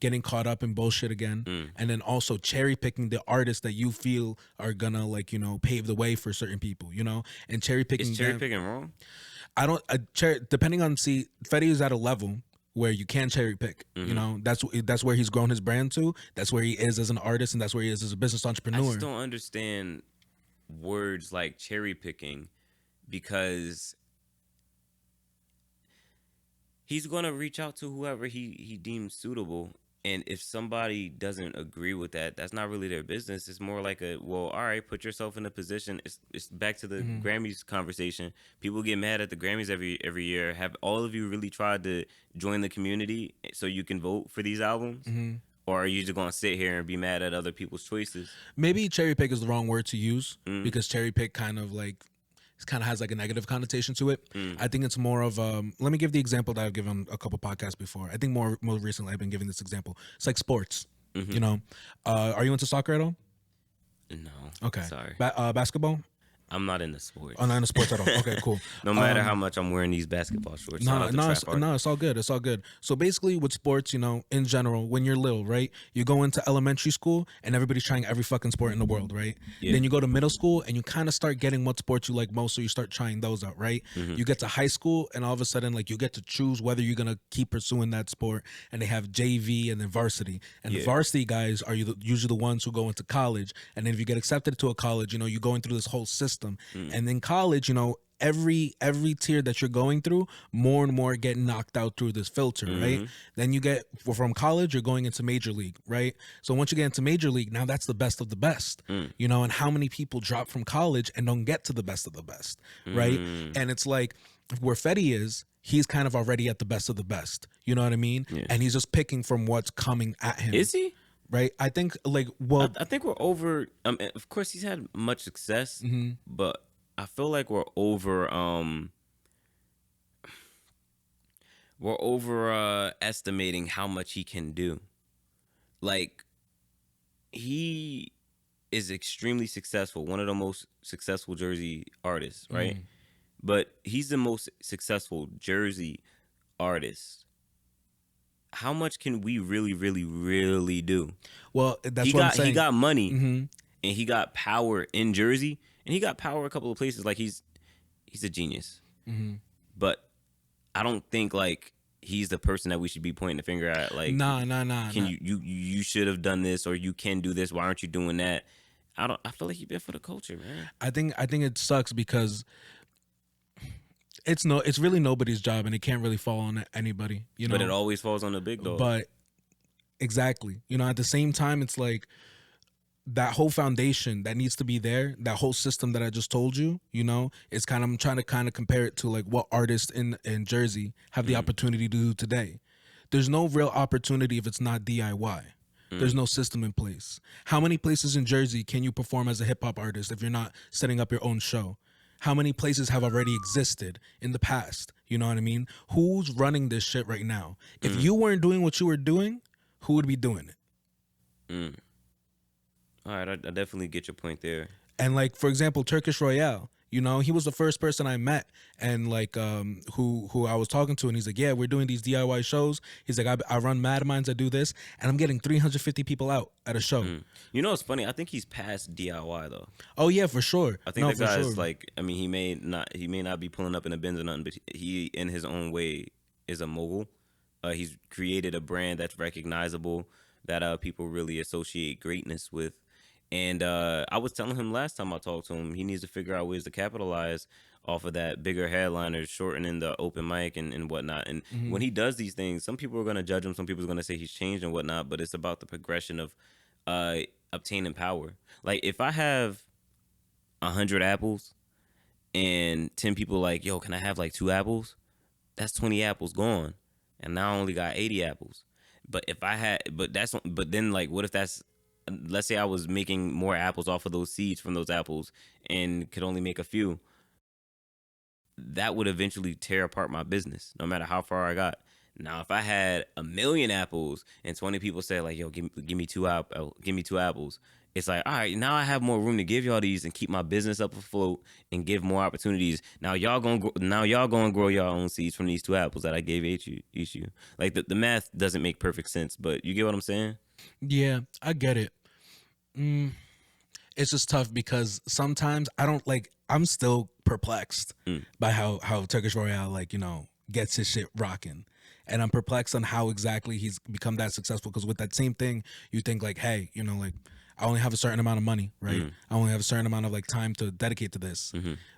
Speaker 1: getting caught up in bullshit again, and then also cherry picking the artists that you feel are gonna like, you know, pave the way for certain people, you know, and cherry picking.
Speaker 2: Is cherry picking wrong?
Speaker 1: I don't. Depending on, Fetty is at a level where you can cherry pick. You know, that's where he's grown his brand to. That's where he is as an artist, and that's where he is as a business entrepreneur.
Speaker 2: I just don't understand words like cherry picking, because he's gonna reach out to whoever he deems suitable. And if somebody doesn't agree with that, that's not really their business. It's more like all right, put yourself in a position. It's back to the Grammys conversation. People get mad at the Grammys every year. Have all of you really tried to join the community so you can vote for these albums? Or are you just going to sit here and be mad at other people's choices?
Speaker 1: Maybe cherry pick is the wrong word to use, because cherry pick kind of has like a negative connotation to it. I think it's more of let me give the example that I've given a couple podcasts before. I think more recently I've been giving this example. It's like sports. You know, are you into soccer at all?
Speaker 2: No.
Speaker 1: Okay.
Speaker 2: Sorry.
Speaker 1: Basketball?
Speaker 2: I'm not into sports.
Speaker 1: Oh, not into sports at all. Okay, cool.
Speaker 2: No matter how much I'm wearing these basketball shorts.
Speaker 1: It's all good. It's all good. So basically with sports, you know, in general, when you're little, right, you go into elementary school and everybody's trying every fucking sport in the world, right? Yeah. Then you go to middle school and you kind of start getting what sports you like most, so you start trying those out, right? You get to high school and all of a sudden, like, you get to choose whether you're going to keep pursuing that sport, and they have JV and then varsity. And the varsity guys are usually the ones who go into college, and then if you get accepted to a college, you know, you're going through this whole system. And then college, you know, every tier that you're going through, more and more get knocked out through this filter, right? Then you get from college, you're going into major league, right? So once you get into major league, now that's the best of the best, you know. And how many people drop from college and don't get to the best of the best, right? And it's like where Fetty is, he's kind of already at the best of the best, you know what I mean? And he's just picking from what's coming at him.
Speaker 2: Is he?
Speaker 1: Right? I think like, well,
Speaker 2: I think we're over. Of course, he's had much success, but I feel like we're over estimating how much he can do. Like, he is extremely successful, one of the most successful Jersey artists, right? But he's the most successful Jersey artist. How much can we really, really, really do?
Speaker 1: Well, that's what I'm saying.
Speaker 2: He got money, and he got power in Jersey, and he got power a couple of places. Like, he's a genius. But I don't think like he's the person that we should be pointing the finger at. Like,
Speaker 1: Nah.
Speaker 2: can you should have done this, or you can do this. Why aren't you doing that? I feel like you've been for the culture, man.
Speaker 1: I think it sucks because it's really nobody's job, and it can't really fall on anybody, you know.
Speaker 2: But it always falls on the big dog.
Speaker 1: But exactly, you know, at the same time, it's like that whole foundation that needs to be there, that whole system that I just told you, you know, it's kind of, I'm trying to kind of compare it to like what artists in Jersey have the opportunity to do today. There's no real opportunity if it's not DIY. There's no system in place. How many places in Jersey can you perform as a hip hop artist if you're not setting up your own show? How many places have already existed in the past? You know what I mean? Who's running this shit right now? If you weren't doing what you were doing, who would be doing it?
Speaker 2: All right, I definitely get your point there.
Speaker 1: And like, for example, Turkish Royale, you know, he was the first person I met, and like who I was talking to, and he's like, yeah, we're doing these DIY shows. He's like, I run Mad Minds, I do this, and I'm getting 350 people out at a show.
Speaker 2: You know, it's funny. I think he's past DIY though.
Speaker 1: Oh yeah, for sure.
Speaker 2: I think the guy's like, I mean, he may not be pulling up in a Benz or nothing, but he in his own way is a mogul. He's created a brand that's recognizable, that people really associate greatness with. And I was telling him last time I talked to him, he needs to figure out ways to capitalize off of that, bigger headliners, shortening the open mic and whatnot. And when he does these things, some people are going to judge him. Some people are going to say he's changed and whatnot. But it's about the progression of obtaining power. Like, if I have 100 apples and 10 people like, yo, can I have like 2 apples? That's 20 apples gone. And now I only got 80 apples. But if I had, but then like, what if that's, let's say I was making more apples off of those seeds from those apples and could only make a few. That would eventually tear apart my business, no matter how far I got. Now, if I had 1 million apples and 20 people say like, "Yo, give me 2 apples," it's like, all right, now I have more room to give y'all these and keep my business up afloat and give more opportunities. Now y'all gonna grow your own seeds from these 2 apples that I gave each you. Like the math doesn't make perfect sense, but you get what I'm saying?
Speaker 1: Yeah, I get it. It's just tough because sometimes I'm still perplexed by how Turkish Royale, like, you know, gets his shit rocking. And I'm perplexed on how exactly he's become that successful. Because with that same thing, you think like, hey, you know, like, I only have a certain amount of money, right? I only have a certain amount of like time to dedicate to this.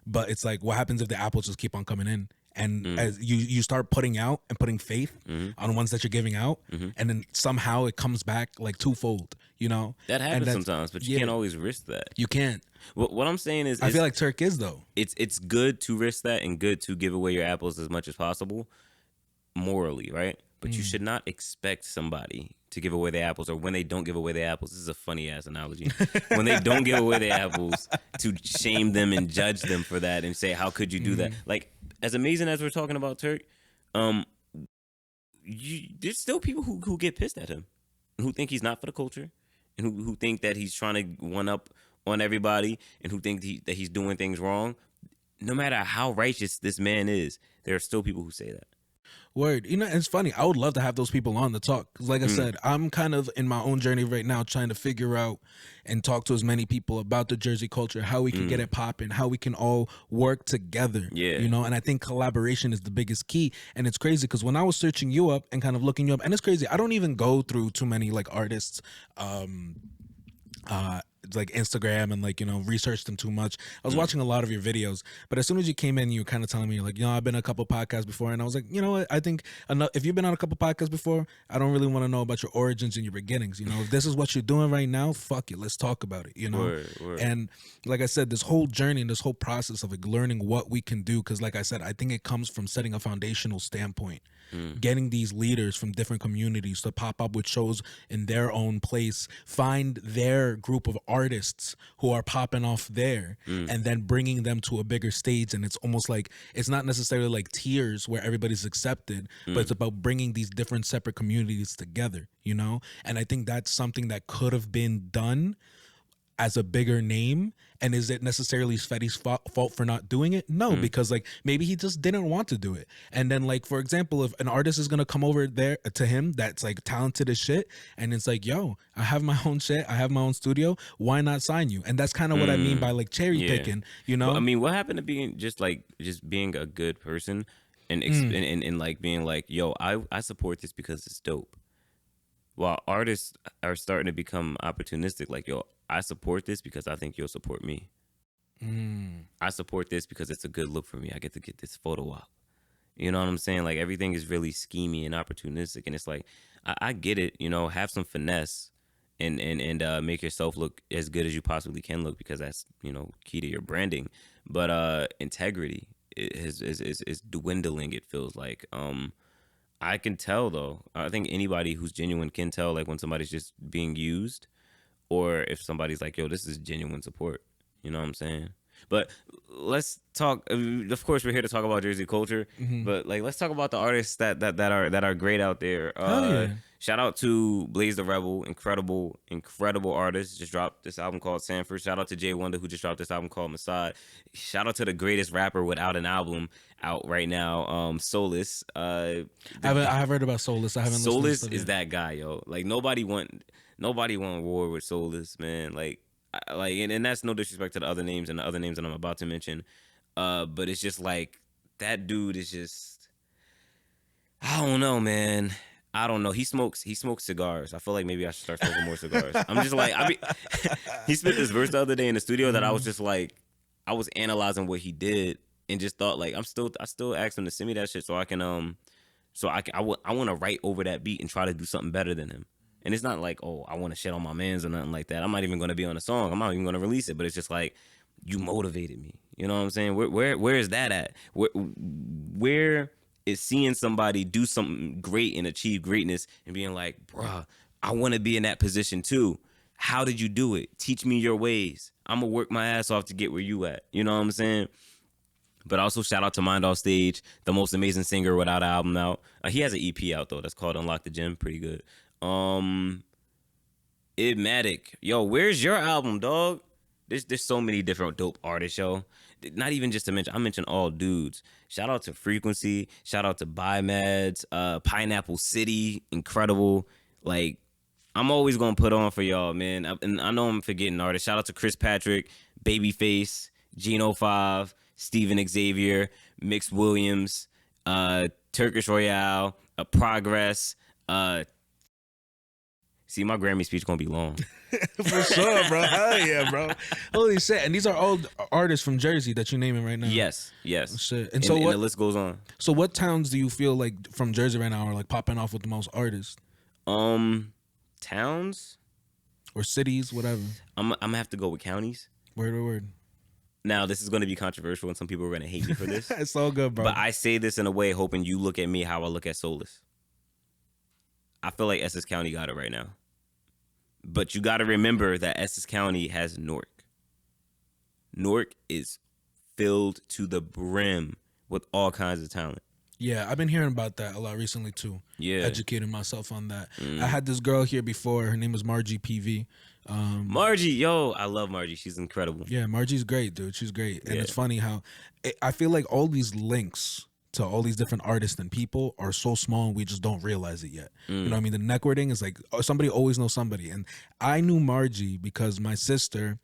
Speaker 1: But it's like, what happens if the apples just keep on coming in? And as you start putting out and putting faith on ones that you're giving out, and then somehow it comes back like twofold, you know?
Speaker 2: That happens sometimes, but you can't always risk that.
Speaker 1: You can't.
Speaker 2: What I'm saying is,
Speaker 1: I feel like Turk is though.
Speaker 2: It's good to risk that and good to give away your apples as much as possible, morally, right? But you should not expect somebody to give away their apples, or when they don't give away their apples. This is a funny ass analogy. When they don't give away their apples, to shame them and judge them for that and say, how could you do that? Like, as amazing as we're talking about Turk, there's still people who get pissed at him, and who think he's not for the culture, and who think that he's trying to one up on everybody, and who think that he's doing things wrong. No matter how righteous this man is, there are still people who say that.
Speaker 1: Word. You know, it's funny. I would love to have those people on to talk. Because like I said, I'm kind of in my own journey right now trying to figure out and talk to as many people about the Jersey culture, how we can get it popping, how we can all work together. Yeah. You know, and I think collaboration is the biggest key. And it's crazy because when I was searching you up and kind of looking you up, and it's crazy, I don't even go through too many like artists, like Instagram and like, you know, research them too much. I was watching a lot of your videos, but as soon as you came in, you were kind of telling me like, you know, I've been on a couple podcasts before, and I was like, you know what, I think if you've been on a couple podcasts before, I don't really want to know about your origins and your beginnings. You know, if this is what you're doing right now, fuck it, let's talk about it, you know. Word. And like I said, this whole journey and this whole process of like learning what we can do, because like I said, I think it comes from setting a foundational standpoint. Getting these leaders from different communities to pop up with shows in their own place, find their group of artists who are popping off there, and then bringing them to a bigger stage. And it's almost like, it's not necessarily like tiers where everybody's accepted, but it's about bringing these different separate communities together, you know? And I think that's something that could have been done as a bigger name. And is it necessarily Svetty's fault for not doing it? No, because like maybe he just didn't want to do it. And then like, for example, if an artist is going to come over there to him that's like talented as shit, and it's like, yo, I have my own shit, I have my own studio, why not sign you? And that's kind of what I mean by like cherry picking, you know?
Speaker 2: Well, I mean, what happened to being just being a good person? and like being like, yo, I support this because it's dope. While artists are starting to become opportunistic, like, yo, I support this because I think you'll support me. I support this because it's a good look for me. I get to get this photo op. You know what I'm saying? Like, everything is really schemy and opportunistic, and it's like, I get it. You know, have some finesse and make yourself look as good as you possibly can look, because that's, you know, key to your branding. But integrity is dwindling. It feels like. I can tell though. I think anybody who's genuine can tell, like, when somebody's just being used, or if somebody's like, yo, this is genuine support. You know what I'm saying? But let's talk. Of course, we're here to talk about Jersey culture, but like, let's talk about the artists that are great out there.
Speaker 1: Yeah.
Speaker 2: Shout out to Blaze the Rebel, incredible artist. Just dropped this album called Sanford. Shout out to Jay Wonder, who just dropped this album called Masad. Shout out to the greatest rapper without an album out right now, Solus.
Speaker 1: I have heard about Solus. I haven't.
Speaker 2: Solus is that guy, yo. Like, nobody want war with Solus, man. Like, and that's no disrespect to the other names that I'm about to mention, but it's just like, that dude is just, I don't know, man. I don't know. He smokes cigars. I feel like maybe I should start smoking more cigars. I'm just like, he spit this verse the other day in the studio that I was just like, I was analyzing what he did and just thought, like, I still asked him to send me that shit so I can I want to write over that beat and try to do something better than him. And it's not like, oh, I want to shit on my mans or nothing like that. I'm not even going to be on a song. I'm not even going to release it. But it's just like, you motivated me. You know what I'm saying? Where is that at? Where is seeing somebody do something great and achieve greatness and being like, bruh, I want to be in that position too. How did you do it? Teach me your ways. I'm going to work my ass off to get where you at. You know what I'm saying? But also shout out to Mind Off Stage, the most amazing singer without an album out. He has an EP out though that's called Unlock the Gym. Pretty good. Idmatic, yo, where's your album, dog? There's so many different dope artists, yo. Not even just to mention, I mentioned all dudes. Shout out to Frequency. Shout out to Bimads. Pineapple City, incredible. Like, I'm always gonna put on for y'all, man. And I know I'm forgetting artists. Shout out to Chris Patrick, Babyface, Geno 5, Steven Xavier, Mix Williams, Turkish Royale, Progress. See, my Grammy speech gonna be long.
Speaker 1: For sure, bro. Hell yeah, bro. Holy shit. And these are all artists from Jersey that you're naming right now.
Speaker 2: Yes.
Speaker 1: Oh, shit.
Speaker 2: And so and the list goes on.
Speaker 1: So what towns do you feel like from Jersey right now are like popping off with the most artists?
Speaker 2: Towns
Speaker 1: or cities, whatever.
Speaker 2: I'm gonna have to go with counties.
Speaker 1: Word.
Speaker 2: Now, this is going to be controversial and some people are going to hate me for this.
Speaker 1: It's all good, bro.
Speaker 2: But I say this in a way hoping you look at me how I look at Solus. I feel like Essex County got it right now. But you got to remember that Essex County has Newark. Newark is filled to the brim with all kinds of talent.
Speaker 1: Yeah, I've been hearing about that a lot recently too.
Speaker 2: Yeah.
Speaker 1: Educating myself on that. I had this girl here before. Her name was Margie PV.
Speaker 2: Margie, yo, I love Margie. She's incredible.
Speaker 1: Yeah, Margie's great, dude. She's great. And
Speaker 2: Yeah.
Speaker 1: it's funny how I feel like all these links to all these different artists and people are so small and we just don't realize it yet. You know what I mean? The networking is like, somebody always knows somebody. And I knew Margie because my sister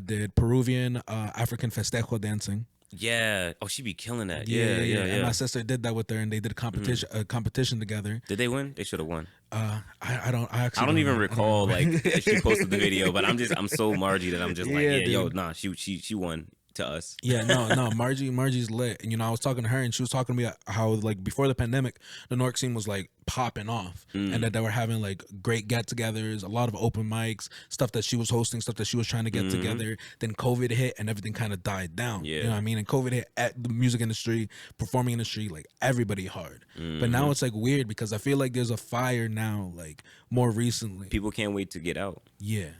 Speaker 1: did Peruvian African festejo dancing.
Speaker 2: Yeah. Oh, she be killing that. Yeah.
Speaker 1: And my sister did that with her, and they did a competition together.
Speaker 2: Did they win? They should have won.
Speaker 1: I don't
Speaker 2: even recall like she posted the video, but I'm so Margie that I'm just like,
Speaker 1: Yeah,
Speaker 2: yo,
Speaker 1: dude.
Speaker 2: nah, she won to us.
Speaker 1: Yeah, no, Margie's lit. And you know, I was talking to her and she was talking to me how like before the pandemic, the Newark scene was like popping off and that they were having like great get-togethers, a lot of open mics, stuff that she was hosting, stuff that she was trying to get together. Then COVID hit and everything kind of died down.
Speaker 2: Yeah.
Speaker 1: You know what I mean? And COVID hit at the music industry, performing industry, like everybody hard. But now it's like weird because I feel like there's a fire now, like more recently.
Speaker 2: People can't wait to get out.
Speaker 1: Yeah,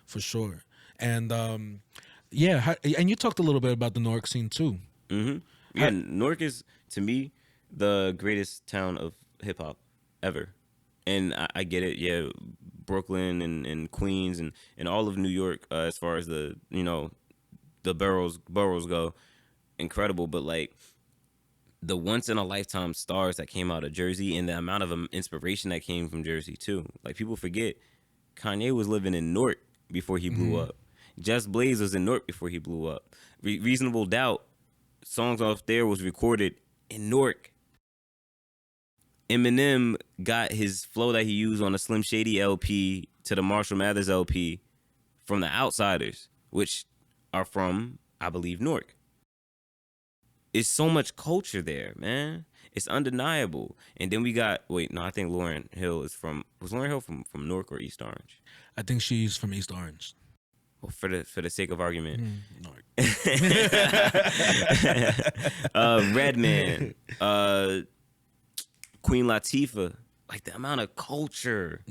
Speaker 2: For
Speaker 1: sure. And yeah, and you talked a little bit about the Newark scene too.
Speaker 2: Yeah, Newark is to me the greatest town of hip hop ever, and I get it. Yeah, Brooklyn and Queens and all of New York, as far as the the boroughs go, incredible. But like the once in a lifetime stars that came out of Jersey and the amount of inspiration that came from Jersey too. Like people forget, Kanye was living in Newark before he blew up. Just Blaze was in Newark before he blew up. Reasonable Doubt, songs off there was recorded in Newark. Eminem got his flow that he used on the Slim Shady LP to the Marshall Mathers LP from the Outsiders, which are from, I believe, Newark. It's so much culture there, man. It's undeniable. And then we got, I think Lauryn Hill was Lauryn Hill from Newark or East Orange?
Speaker 1: I think she's from East Orange.
Speaker 2: Well, for the sake of argument.
Speaker 1: Newark.
Speaker 2: Redman, Queen Latifah, like the amount of culture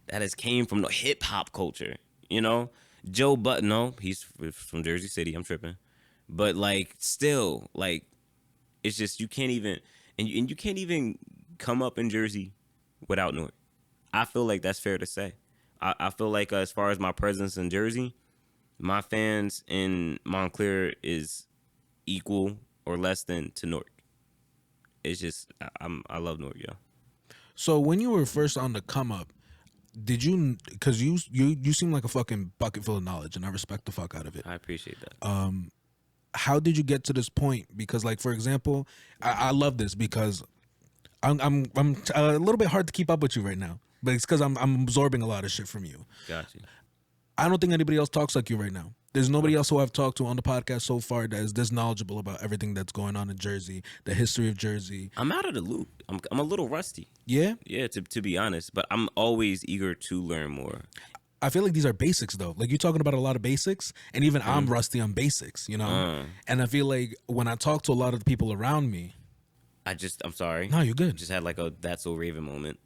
Speaker 2: that has came from the hip hop culture, you know? Joe Budden, no, he's from Jersey City, I'm tripping. But like still, like it's just you can't even and you can't even come up in Jersey without Newark. I feel like that's fair to say. I feel like as far as my presence in Jersey, my fans in Montclair is equal or less than to Newark. It's just I love Newark, yo.
Speaker 1: So when you were first on the come up, did you? Because you seem like a fucking bucket full of knowledge, and I respect the fuck out of it.
Speaker 2: I appreciate that.
Speaker 1: How did you get to this point? Because, like, for example, I love this because I'm a little bit hard to keep up with you right now, but it's because I'm absorbing a lot of shit from you.
Speaker 2: Gotcha.
Speaker 1: I don't think anybody else talks like you right now. There's nobody else who I've talked to on the podcast so far that is this knowledgeable about everything that's going on in Jersey, the history of Jersey.
Speaker 2: I'm out of the loop. I'm a little rusty.
Speaker 1: Yeah?
Speaker 2: Yeah, to be honest, but I'm always eager to learn more.
Speaker 1: I feel like these are basics, though. Like, you're talking about a lot of basics, and even I'm rusty on basics, you know? And I feel like when I talk to a lot of the people around me...
Speaker 2: I'm sorry.
Speaker 1: No, you're good.
Speaker 2: Just had like a That's So Raven moment.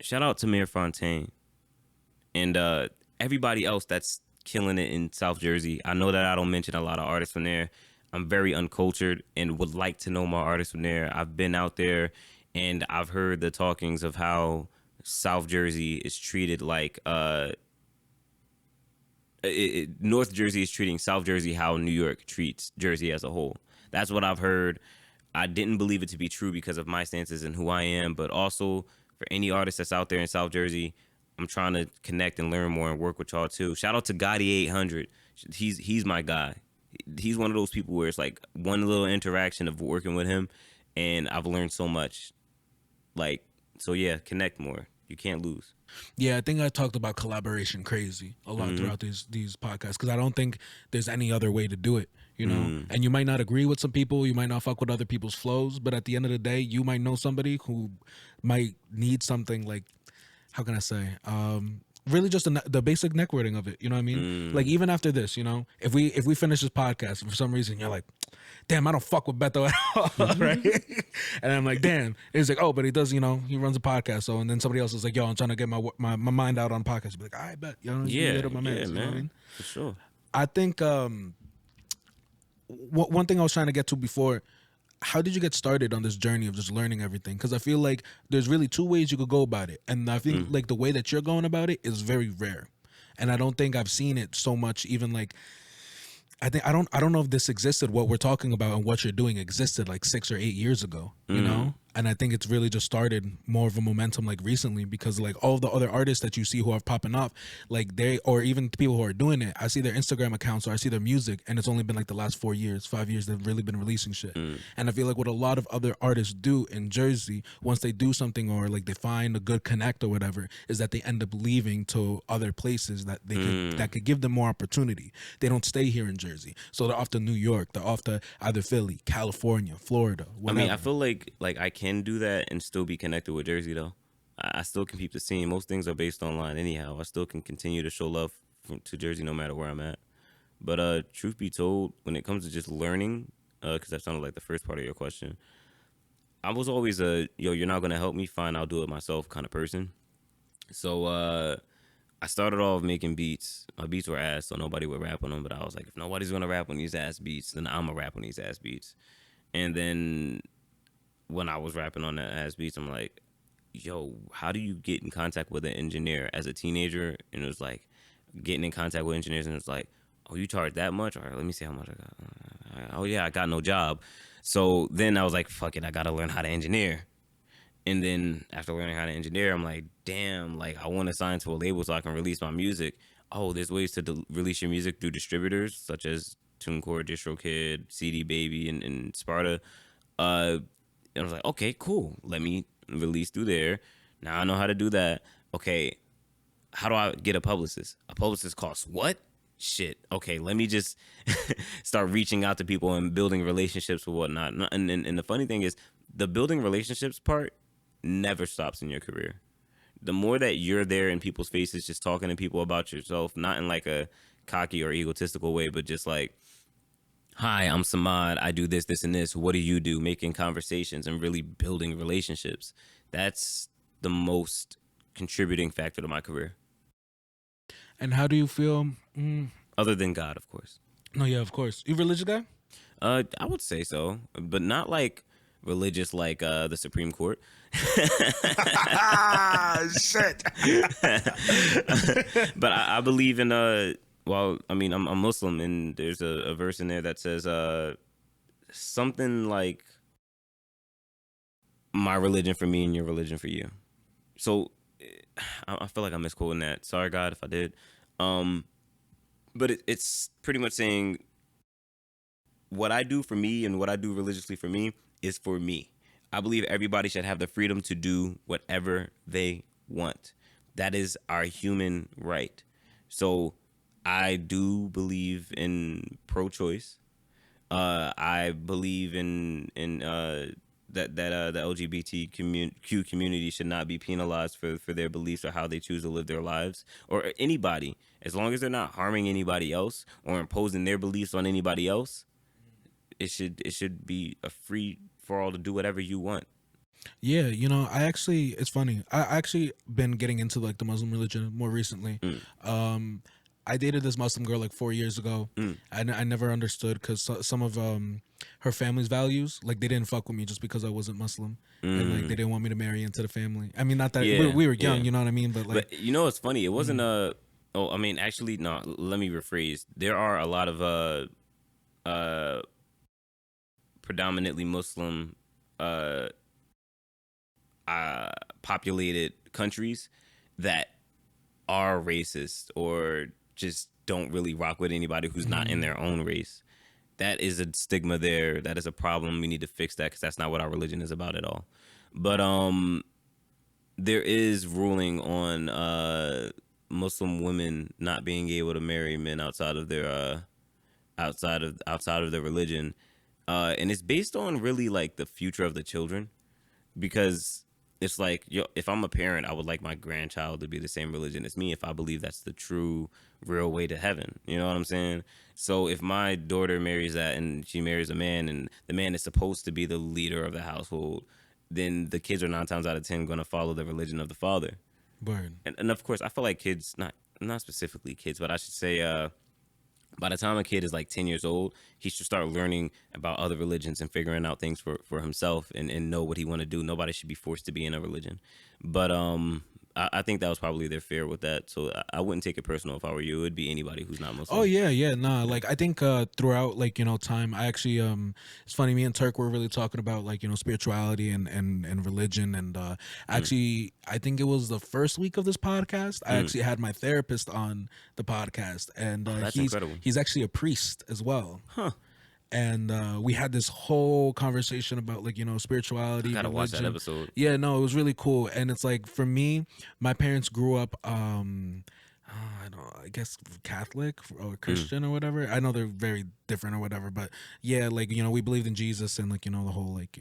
Speaker 2: Shout out to Mayor Fontaine and everybody else that's killing it in South Jersey. I know that I don't mention a lot of artists from there. I'm very uncultured and would like to know more artists from there. I've been out there and I've heard the talkings of how South Jersey is treated like North Jersey is treating South Jersey how New York treats Jersey as a whole. That's what I've heard. I didn't believe it to be true because of my stances and who I am, but also for any artist that's out there in South Jersey, I'm trying to connect and learn more and work with y'all too. Shout out to Gotti 800. He's my guy. He's one of those people where it's like one little interaction of working with him, and I've learned so much. Like, so yeah, connect more. You can't lose.
Speaker 1: Yeah, I think I talked about collaboration crazy a lot throughout these podcasts because I don't think there's any other way to do it, you know? And you might not agree with some people, you might not fuck with other people's flows, but at the end of the day, you might know somebody who might need something like, how can I say, really just the basic networking of it, you know what I mean? Like, even after this, you know, if we finish this podcast and for some reason you're like, damn, I don't fuck with Beto at all, right? And I'm like, damn. He's like, oh, but he does, you know, he runs a podcast. So, and then somebody else is like, yo, I'm trying to get my mind out on podcasts. Be like, I bet, you know,
Speaker 2: Yeah,
Speaker 1: you hit up my man.
Speaker 2: man.
Speaker 1: You know what I mean?
Speaker 2: For sure.
Speaker 1: I think one thing I was trying to get to before, how did you get started on this journey of just learning everything? Because I feel like there's really two ways you could go about it. And I think like the way that you're going about it is very rare. And I don't think I've seen it so much even like, I don't know if this existed, what we're talking about and what you're doing existed like 6 or 8 years ago, you know? And I think it's really just started more of a momentum like recently because like all the other artists that you see who are popping up, like or even people who are doing it, I see their Instagram accounts or I see their music and it's only been like the last 4 years, 5 years they've really been releasing shit. And I feel like what a lot of other artists do in Jersey, once they do something or like they find a good connect or whatever, is that they end up leaving to other places that they that could give them more opportunity. They don't stay here in Jersey. So they're off to New York, they're off to either Philly, California, Florida, whatever.
Speaker 2: I mean, I feel like I can do that and still be connected with Jersey though. I still can keep the scene. Most things are based online anyhow. I still can continue to show love to Jersey no matter where I'm at. But truth be told, when it comes to just learning, because that sounded like the first part of your question, I was always you're not gonna help me, fine, I'll do it myself kind of person. So I started off making beats. My beats were ass, so nobody would rap on them. But I was like, if nobody's gonna rap on these ass beats, then I'm gonna rap on these ass beats. And then when I was rapping on that ass beats, I'm like, yo, how do you get in contact with an engineer as a teenager? And it was like getting in contact with engineers, and it's like, oh, you charge that much? All right, let me see how much I got. Oh yeah, I got no job. So then I was like, fuck it, I gotta learn how to engineer. And then after learning how to engineer, I'm like, damn, like I want to sign to a label so I can release my music. Oh, there's ways to release your music through distributors such as TuneCore, DistroKid, CD Baby, and Sparta. And I was like, okay, cool. Let me release through there. Now I know how to do that. Okay, how do I get a publicist? A publicist costs what? Shit. Okay, let me just start reaching out to people and building relationships or whatnot. And the funny thing is, the building relationships part never stops in your career. The more that you're there in people's faces, just talking to people about yourself, not in like a cocky or egotistical way, but just like, hi, I'm Samad. I do this, this, and this. What do you do? Making conversations and really building relationships. That's the most contributing factor to my career.
Speaker 1: And how do you feel?
Speaker 2: Other than God, of course.
Speaker 1: No, yeah, of course. You a religious guy?
Speaker 2: I would say so, but not like religious like the Supreme Court.
Speaker 1: Shit.
Speaker 2: But I believe in well, I mean, I'm Muslim, and there's a verse in there that says something like my religion for me and your religion for you. So I feel like I'm misquoting that. Sorry, God, if I did. But it's pretty much saying what I do for me and what I do religiously for me is for me. I believe everybody should have the freedom to do whatever they want. That is our human right. So I do believe in pro-choice. I believe in that the LGBTQ community should not be penalized for their beliefs or how they choose to live their lives, or anybody, as long as they're not harming anybody else or imposing their beliefs on anybody else. It should be a free for all to do whatever you want.
Speaker 1: Yeah, it's funny. I actually been getting into like the Muslim religion more recently. I dated this Muslim girl like 4 years ago. I never understood because some of her family's values, like they didn't fuck with me just because I wasn't Muslim, and like they didn't want me to marry into the family. I mean, not that we were young, you know what I mean, but like,
Speaker 2: but you know, it's funny. It wasn't Oh, I mean, actually, no. Let me rephrase. There are a lot of predominantly Muslim populated countries that are racist or just don't really rock with anybody who's not in their own race. That is a stigma there. That is a problem. We need to fix that because that's not what our religion is about at all. But there is ruling on Muslim women not being able to marry men outside of their outside of their religion, and it's based on really like the future of the children, because it's like, if I'm a parent, I would like my grandchild to be the same religion as me if I believe that's the true, real way to heaven. You know what I'm saying? So if my daughter marries that and she marries a man and the man is supposed to be the leader of the household, then the kids are 9 times out of 10 going to follow the religion of the father.
Speaker 1: Word.
Speaker 2: And of course, I feel like kids, not specifically kids, but I should say by the time a kid is like 10 years old, he should start learning about other religions and figuring out things for himself and know what he want to do. Nobody should be forced to be in a religion. But I think that was probably their fear with that. So I wouldn't take it personal if I were you. It would be anybody who's not Muslim.
Speaker 1: Oh yeah, nah. Like I think throughout like time, I actually it's funny. Me and Turk were really talking about like spirituality and religion, and actually I think it was the first week of this podcast. I actually had my therapist on the podcast, and
Speaker 2: that's incredible.
Speaker 1: He's actually a priest as well.
Speaker 2: Huh.
Speaker 1: And we had this whole conversation about like spirituality.
Speaker 2: I gotta watch
Speaker 1: religion.
Speaker 2: that episode.
Speaker 1: Yeah, no, it was really cool. And it's like, for me, my parents grew up I guess Catholic or Christian or whatever. I know they're very different or whatever, but yeah, like we believed in Jesus and like the whole like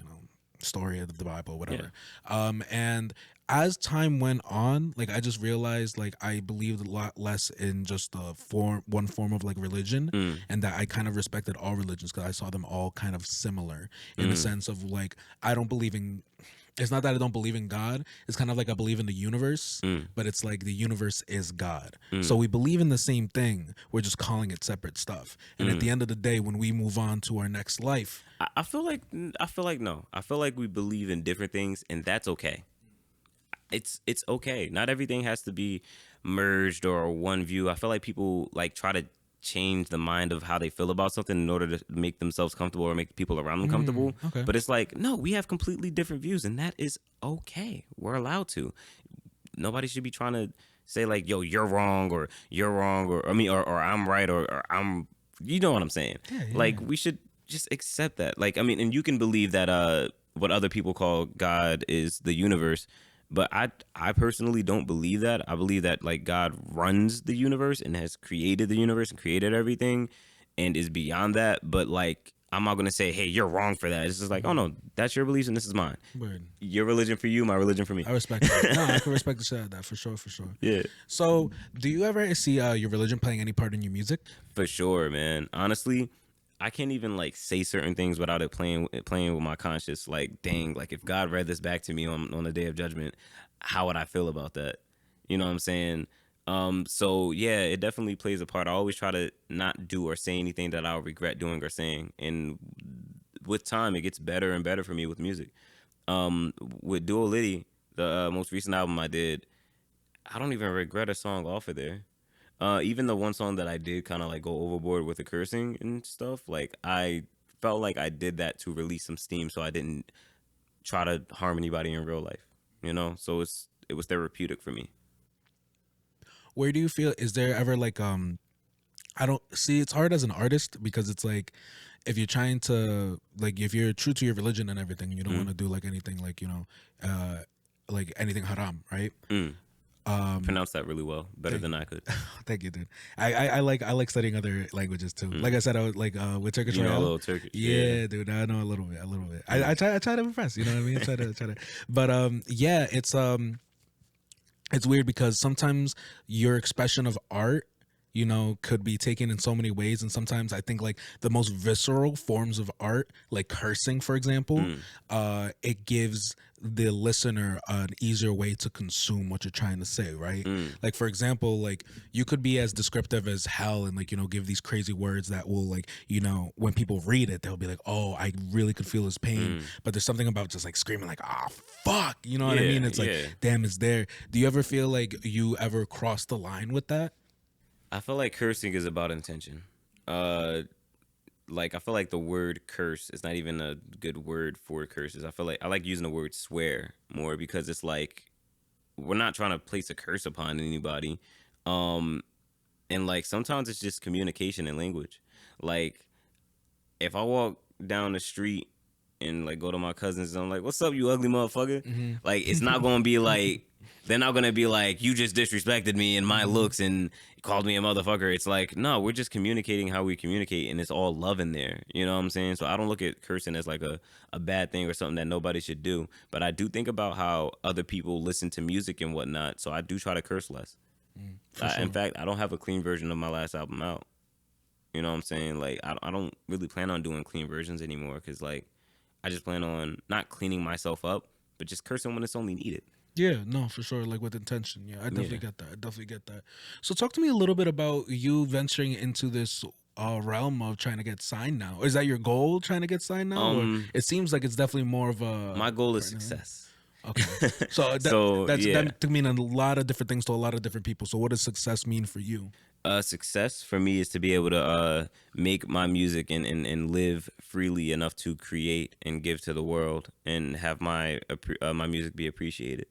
Speaker 1: story of the Bible, whatever. And as time went on, like I just realized like I believed a lot less in just one form of like religion, and that I kind of respected all religions because I saw them all kind of similar in the sense of like, I don't believe in. It's not that I don't believe in God. It's kind of like I believe in the universe, but it's like the universe is God. So we believe in the same thing. We're just calling it separate stuff. And at the end of the day, when we move on to our next life,
Speaker 2: I feel like no. I feel like we believe in different things, and that's okay. It's okay. Not everything has to be merged or one view. I feel like people like try to change the mind of how they feel about something in order to make themselves comfortable or make people around them comfortable.
Speaker 1: Okay.
Speaker 2: But it's like, no, we have completely different views, and that is okay. We're allowed to. Nobody should be trying to say like, yo, you're wrong, or I'm right, or I'm, you know what I'm saying?
Speaker 1: Yeah.
Speaker 2: Like, we should just accept that. Like, I mean, and you can believe that what other people call God is the universe, but I personally don't believe that. I believe that like God runs the universe and has created the universe and created everything and is beyond that. But like, I'm not gonna say, hey, you're wrong for that. It's just like, oh no, that's your beliefs and this is mine.
Speaker 1: Word.
Speaker 2: Your religion for you, my religion for me.
Speaker 1: I respect that. No, I can respect the shit out of that for sure, for sure.
Speaker 2: Yeah,
Speaker 1: So, do you ever see your religion playing any part in your music?
Speaker 2: for sure, man. Honestly, I can't even like say certain things without it playing with my conscience. Like, dang, like if God read this back to me on the day of judgment, how would I feel about that? You know what I'm saying? So yeah, it definitely plays a part. I always try to not do or say anything that I'll regret doing or saying. And with time, it gets better and better for me with music. With Dual Liddy, the most recent album I did, I don't even regret a song off of there. Even the one song that I did kind of like go overboard with the cursing and stuff, like I felt like I did that to release some steam, so I didn't try to harm anybody in real life. You know, so it was therapeutic for me.
Speaker 1: Where do you feel, is there ever like I don't see, it's hard as an artist because it's like if you're trying to like if you're true to your religion and everything, you don't want to do like anything like, you know, like anything haram, right?
Speaker 2: Pronounce that really well, better than I could.
Speaker 1: Thank you, dude. I like studying other languages too. Like I said, I was like with Turkish.
Speaker 2: You know a
Speaker 1: Royale.
Speaker 2: little Turkish.
Speaker 1: Yeah, dude, I know a little bit, a little bit. I try to impress. You know what I mean? Try to. But yeah, it's weird because sometimes your expression of art, you know, could be taken in so many ways, and sometimes I think like the most visceral forms of art, like cursing, for example, it gives the listener an easier way to consume what you're trying to say, right? Like for example, like you could be as descriptive as hell and like, you know, give these crazy words that will like, you know, when people read it, they'll be like, oh, I really could feel his pain. But there's something about just like screaming like, ah, fuck, you know what I
Speaker 2: Yeah,
Speaker 1: mean? It's like,
Speaker 2: yeah.
Speaker 1: damn, it's there. Do you ever feel like you ever crossed the line with that?
Speaker 2: I feel like cursing is about intention. Like I feel like the word curse is not even a good word for curses. I feel like I like using the word swear more because it's like we're not trying to place a curse upon anybody. And like sometimes it's just communication and language. Like if I walk down the street and like go to my cousins and I'm like, "What's up, you ugly motherfucker?" Like it's not gonna be like they're not gonna be like, "You just disrespected me and my looks and called me a motherfucker." It's like, no, we're just communicating how we communicate, and it's all love in there. You know what I'm saying? So I don't look at cursing as like a bad thing or something that nobody should do. But I do think about how other people listen to music and whatnot. So I do try to curse less. In fact, I don't have a clean version of my last album out. You know what I'm saying? Like I don't really plan on doing clean versions anymore because like I just plan on not cleaning myself up, but just cursing when it's only needed.
Speaker 1: Yeah, no, for sure. Like with intention. Yeah, I definitely
Speaker 2: Yeah.
Speaker 1: get that. I definitely get that. So talk to me a little bit about you venturing into this realm of trying to get signed now. Is that your goal, trying to get signed now? Or it seems like it's definitely more of a...
Speaker 2: My goal is
Speaker 1: right now.
Speaker 2: success.
Speaker 1: Okay. So,
Speaker 2: Yeah.
Speaker 1: that could mean a lot of different things to a lot of different people. So what does success mean for you?
Speaker 2: Success for me is to be able to make my music and live freely enough to create and give to the world and have my music be appreciated.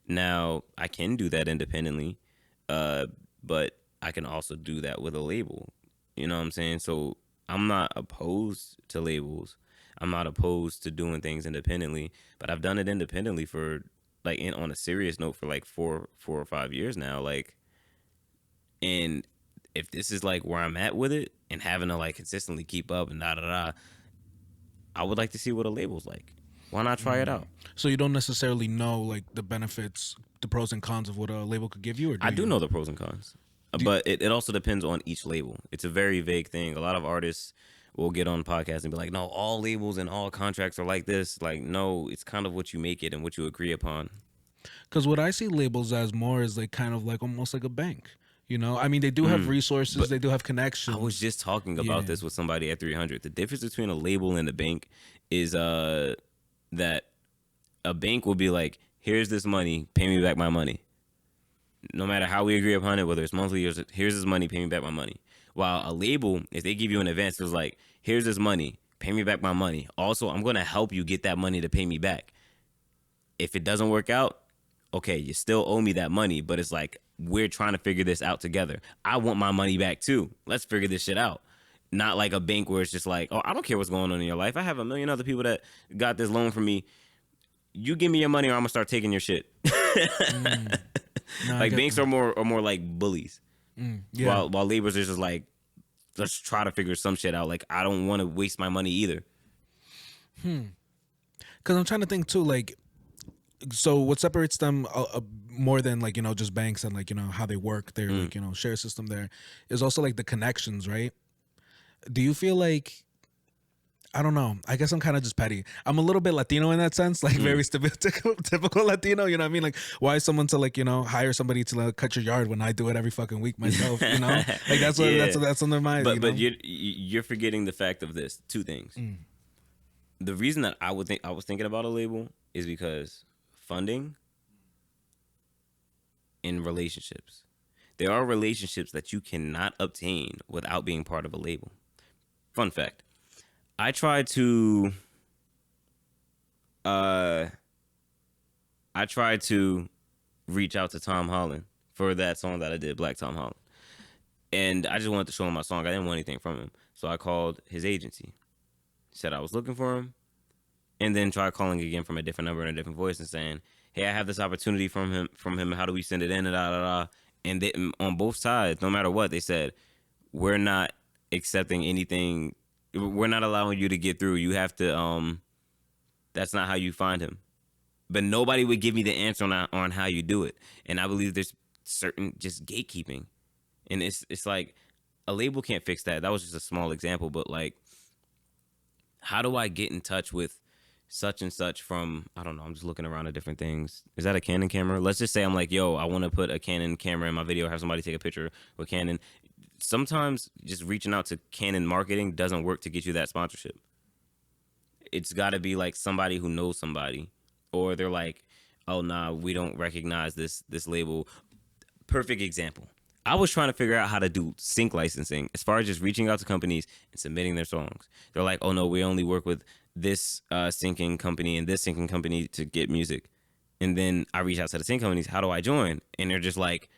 Speaker 2: Now, I can do that independently, but I can also do that with a label. You know what I'm saying? So I'm not opposed to labels. I'm not opposed to doing things independently, but I've done it independently for like on a serious note for like four or 5 years now. Like, and if this is like where I'm at with it and having to like consistently keep up and da da da, I would like to see what a label's like. Why not try it out?
Speaker 1: So you don't necessarily know like the benefits, the pros and cons of what a label could give you, or
Speaker 2: I do
Speaker 1: you?
Speaker 2: know the pros and cons, but it also depends on each label. It's a very vague thing. A lot of artists will get on podcasts and be like, no, all labels and all contracts are like this. Like, no, it's kind of what you make it and what you agree upon.
Speaker 1: Because what I see labels as more is like kind of like almost like a bank. You know, I mean, they do have resources, they do have connections.
Speaker 2: I was just talking about this with somebody at 300. The difference between a label and a bank is that a bank will be like, here's this money, pay me back my money. No matter how we agree upon it, whether it's monthly or here's this money, pay me back my money. While a label, if they give you an advance, it's like, here's this money, pay me back my money. Also, I'm going to help you get that money to pay me back. If it doesn't work out, okay, you still owe me that money, but it's like, we're trying to figure this out together. I want my money back too. Let's figure this shit out. Not like a bank where it's just like, oh, I don't care what's going on in your life. I have a million other people that got this loan from me. You give me your money or I'm gonna start taking your shit.
Speaker 1: No, I
Speaker 2: Like
Speaker 1: get
Speaker 2: banks
Speaker 1: that.
Speaker 2: are more like bullies.
Speaker 1: Yeah.
Speaker 2: While laborers is just like, let's try to figure some shit out. Like I don't want to waste my money either.
Speaker 1: Because I'm trying to think too, like, so what separates them more than like, just banks and like, how they work, their like, share system there is also like the connections, right? Do you feel like, I don't know. I guess I'm kind of just petty. I'm a little bit Latino in that sense, like very typical Latino. You know what I mean? Like, why is someone to like hire somebody to like, cut your yard when I do it every fucking week myself? Like that's what
Speaker 2: Yeah.
Speaker 1: that's under my.
Speaker 2: But you're forgetting the fact of this. Two things. The reason that I was thinking about a label is because funding and relationships. There are relationships that you cannot obtain without being part of a label. Fun fact. I tried to reach out to Tom Holland for that song that I did, Black Tom Holland. And I just wanted to show him my song. I didn't want anything from him. So I called his agency. Said I was looking for him. And then tried calling again from a different number and a different voice and saying, hey, I have this opportunity from him. How do we send it in? And they, on both sides, no matter what, they said, we're not accepting anything. We're not allowing you to get through. You have to, that's not how you find him. But nobody would give me the answer on how you do it. And I believe there's certain just gatekeeping. And it's like a label can't fix that. That was just a small example. But like, how do I get in touch with such and such from, I don't know, I'm just looking around at different things. Is that a Canon camera? Let's just say I'm like, yo, I want to put a Canon camera in my video, have somebody take a picture with Canon. Sometimes just reaching out to Canon marketing doesn't work to get you that sponsorship. It's got to be like somebody who knows somebody, or they're like, oh, nah, we don't recognize this label. Perfect example. I was trying to figure out how to do sync licensing as far as just reaching out to companies and submitting their songs. They're like, oh, no, we only work with this syncing company and this syncing company to get music. And then I reach out to the sync companies. How do I join? And they're just like,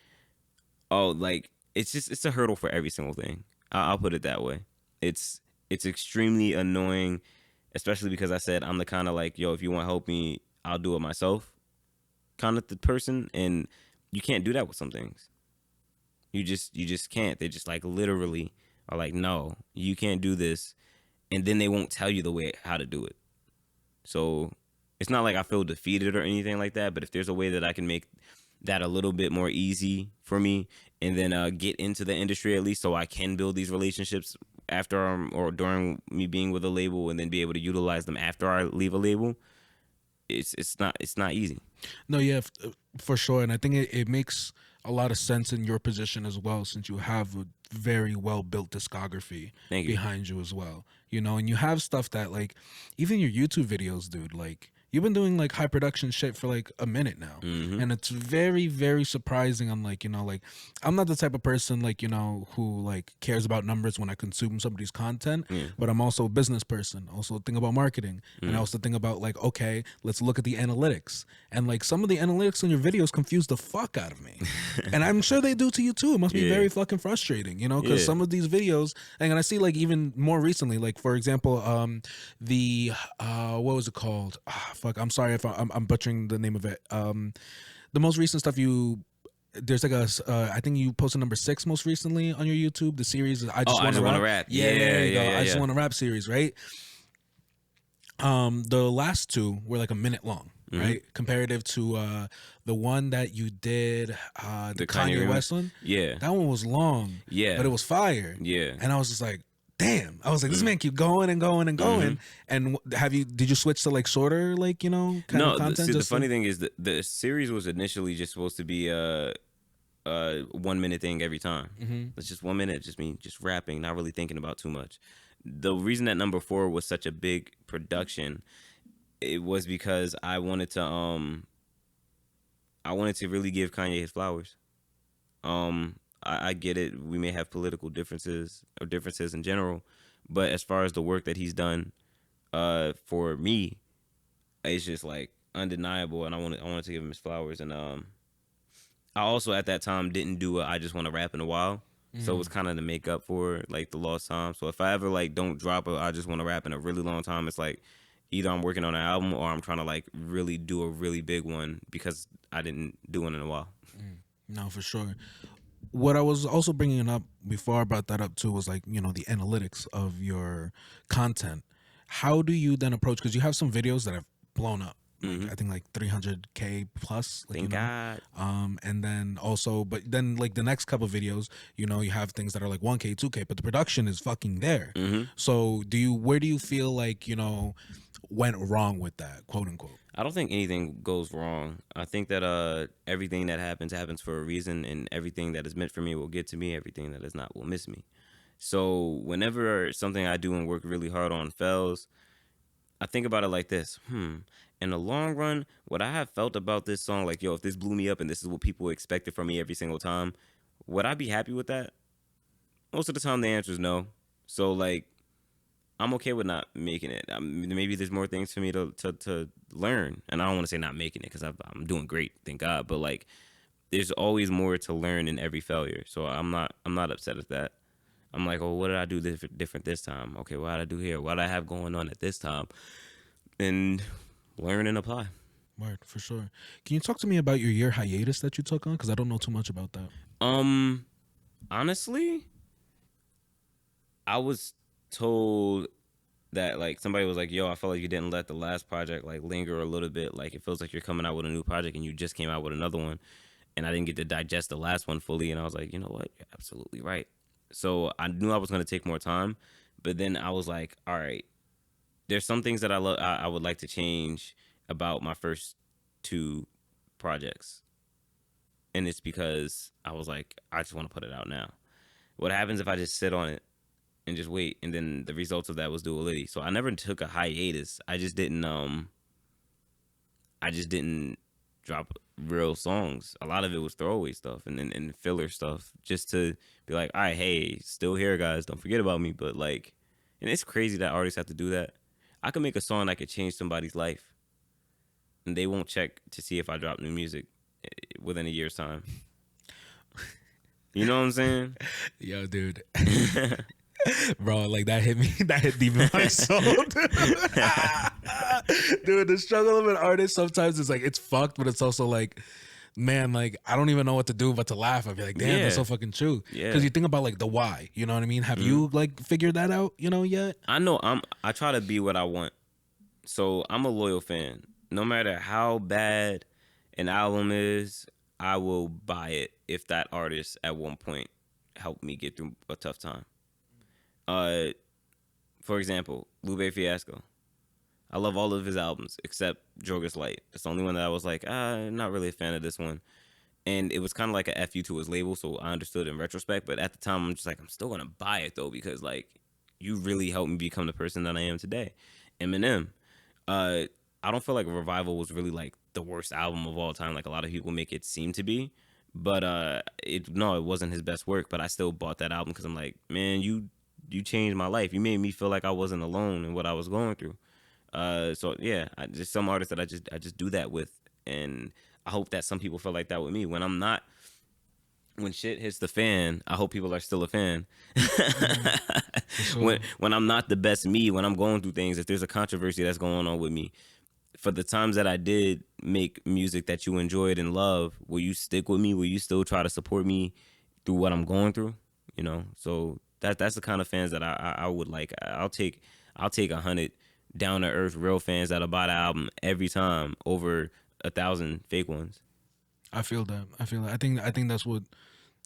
Speaker 2: oh, like, it's a hurdle for every single thing. I'll put it that way. It's extremely annoying, especially because I said I'm the kind of like, yo, if you want to help me, I'll do it myself kind of the person. And you can't do that with some things. You just can't. They just like literally are like, no, you can't do this. And then they won't tell you the way how to do it. So it's not like I feel defeated or anything like that. But if there's a way that I can make that a little bit more easy for me and then get into the industry at least so I can build these relationships after or during me being with a label and then be able to utilize them after I leave a label, it's not easy.
Speaker 1: No, yeah, for sure. And I think it makes a lot of sense in your position as well, since you have a very well built discography behind you as well. And you have stuff that like even your YouTube videos, dude, like you've been doing like high production shit for like a minute now. And it's very, very surprising. I'm like, like I'm not the type of person like, who like cares about numbers when I consume somebody's content, but I'm also a business person, also think about marketing. And I also think about like, okay, let's look at the analytics. And like some of the analytics on your videos confuse the fuck out of me. And I'm sure they do to you too. It must be very fucking frustrating, because some of these videos, and I see like even more recently, like for example, the what was it called? Fuck, I'm sorry if I'm butchering the name of it. The most recent stuff there's like I think you posted number 6 most recently on your YouTube. The series is I just want to rap. Yeah, there you go. I just want to rap series, right? The last 2 were like a minute long, right? Comparative to the one that you did, the Kanye West one. Yeah, that one was long. Yeah, but it was fire. Yeah, and I was just like, damn. I was like, this man keep going and going and going. And did you switch to like shorter, like, kind of content?
Speaker 2: The funny thing is that the series was initially just supposed to be a 1 minute thing every time. It's just 1 minute, just me just rapping, not really thinking about too much. The reason that number 4 was such a big production, it was because I wanted to really give Kanye his flowers. I get it. We may have political differences or differences in general, but as far as the work that he's done, for me, it's just like undeniable, and I wanted to give him his flowers. And I also at that time didn't do I just want to rap in a while. So it's kind of to make up for like the lost time. So if I ever like don't drop or I just want to rap in a really long time, it's like either I'm working on an album or I'm trying to like really do a really big one because I didn't do one in a while.
Speaker 1: No, for sure. What I was also bringing up before I brought that up too was like, you know, the analytics of your content. How do you then approach, because you have some videos that have blown up, like I think like 300K plus, like,
Speaker 2: Thank God.
Speaker 1: and then also, but then like the next couple videos, you know, you have things that are like 1K, 2K, but the production is fucking there. So where do you feel like, you know, went wrong with that, quote unquote?
Speaker 2: I don't think anything goes wrong. I think that everything that happens for a reason, and everything that is meant for me will get to me. Everything that is not will miss me. So whenever something I do and work really hard on fails, I think about it like this. In the long run, what I have felt about this song, like, yo, if this blew me up and this is what people expected from me every single time, would I be happy with that? Most of the time, the answer is no. So, like, I'm okay with not making it. Maybe there's more things for me to learn. And I don't want to say not making it because I'm doing great, thank God. But, like, there's always more to learn in every failure. So I'm not upset at that. I'm like, oh, what did I do different this time? Okay, what did I do here? What did I have going on at this time? And learn and apply.
Speaker 1: Word, for sure. Can you talk to me about your year hiatus that you took on? Because I don't know too much about that.
Speaker 2: Honestly, I was told that like somebody was like, yo, I felt like you didn't let the last project like linger a little bit. Like it feels like you're coming out with a new project and you just came out with another one. And I didn't get to digest the last one fully. And I was like, you know what? You're absolutely right. So I knew I was going to take more time. But then I was like, all right, there's some things that I would like to change about my first two projects. And it's because I was like, I just want to put it out now. What happens if I just sit on it and just wait? And then the results of that was Duality. So I never took a hiatus. I just didn't drop real songs. A lot of it was throwaway stuff and filler stuff just to be like, all right, hey, still here, guys. Don't forget about me. But like, and it's crazy that artists have to do that. I could make a song that could change somebody's life and they won't check to see if I drop new music within a year's time. You know what I'm saying?
Speaker 1: Yo, dude. Bro, like that hit me. That hit deep in my soul. Dude, the struggle of an artist sometimes is like, it's fucked, but it's also like, man, like I don't even know what to do but to laugh. I'd be like, damn, that's so fucking true.
Speaker 2: Yeah.
Speaker 1: Because you think about like the why, you know what I mean? Have you like figured that out, you know, yet?
Speaker 2: I know I try to be what I want. So I'm a loyal fan. No matter how bad an album is, I will buy it if that artist at one point helped me get through a tough time. For example, Lupe Fiasco. I love all of his albums except Drogas Light. It's the only one that I was like, not really a fan of this one. And it was kind of like a FU to his label, so I understood in retrospect. But at the time, I'm just like, I'm still going to buy it, though, because, like, you really helped me become the person that I am today. Eminem. I don't feel like Revival was really, like, the worst album of all time, like a lot of people make it seem to be. But it wasn't his best work. But I still bought that album because I'm like, man, you changed my life. You made me feel like I wasn't alone in what I was going through. So yeah, just some artists that I just do that with, and I hope that some people feel like that with me. When shit hits the fan, I hope people are still a fan.
Speaker 1: Sure.
Speaker 2: When I'm not the best me, when I'm going through things, if there's a controversy that's going on with me, for the times that I did make music that you enjoyed and love, will you stick with me? Will you still try to support me through what I'm going through? You know, so that's the kind of fans that I would like. I'll take 100 down to earth real fans that'll buy the album every time over 1,000 fake ones.
Speaker 1: I feel that. I think that's what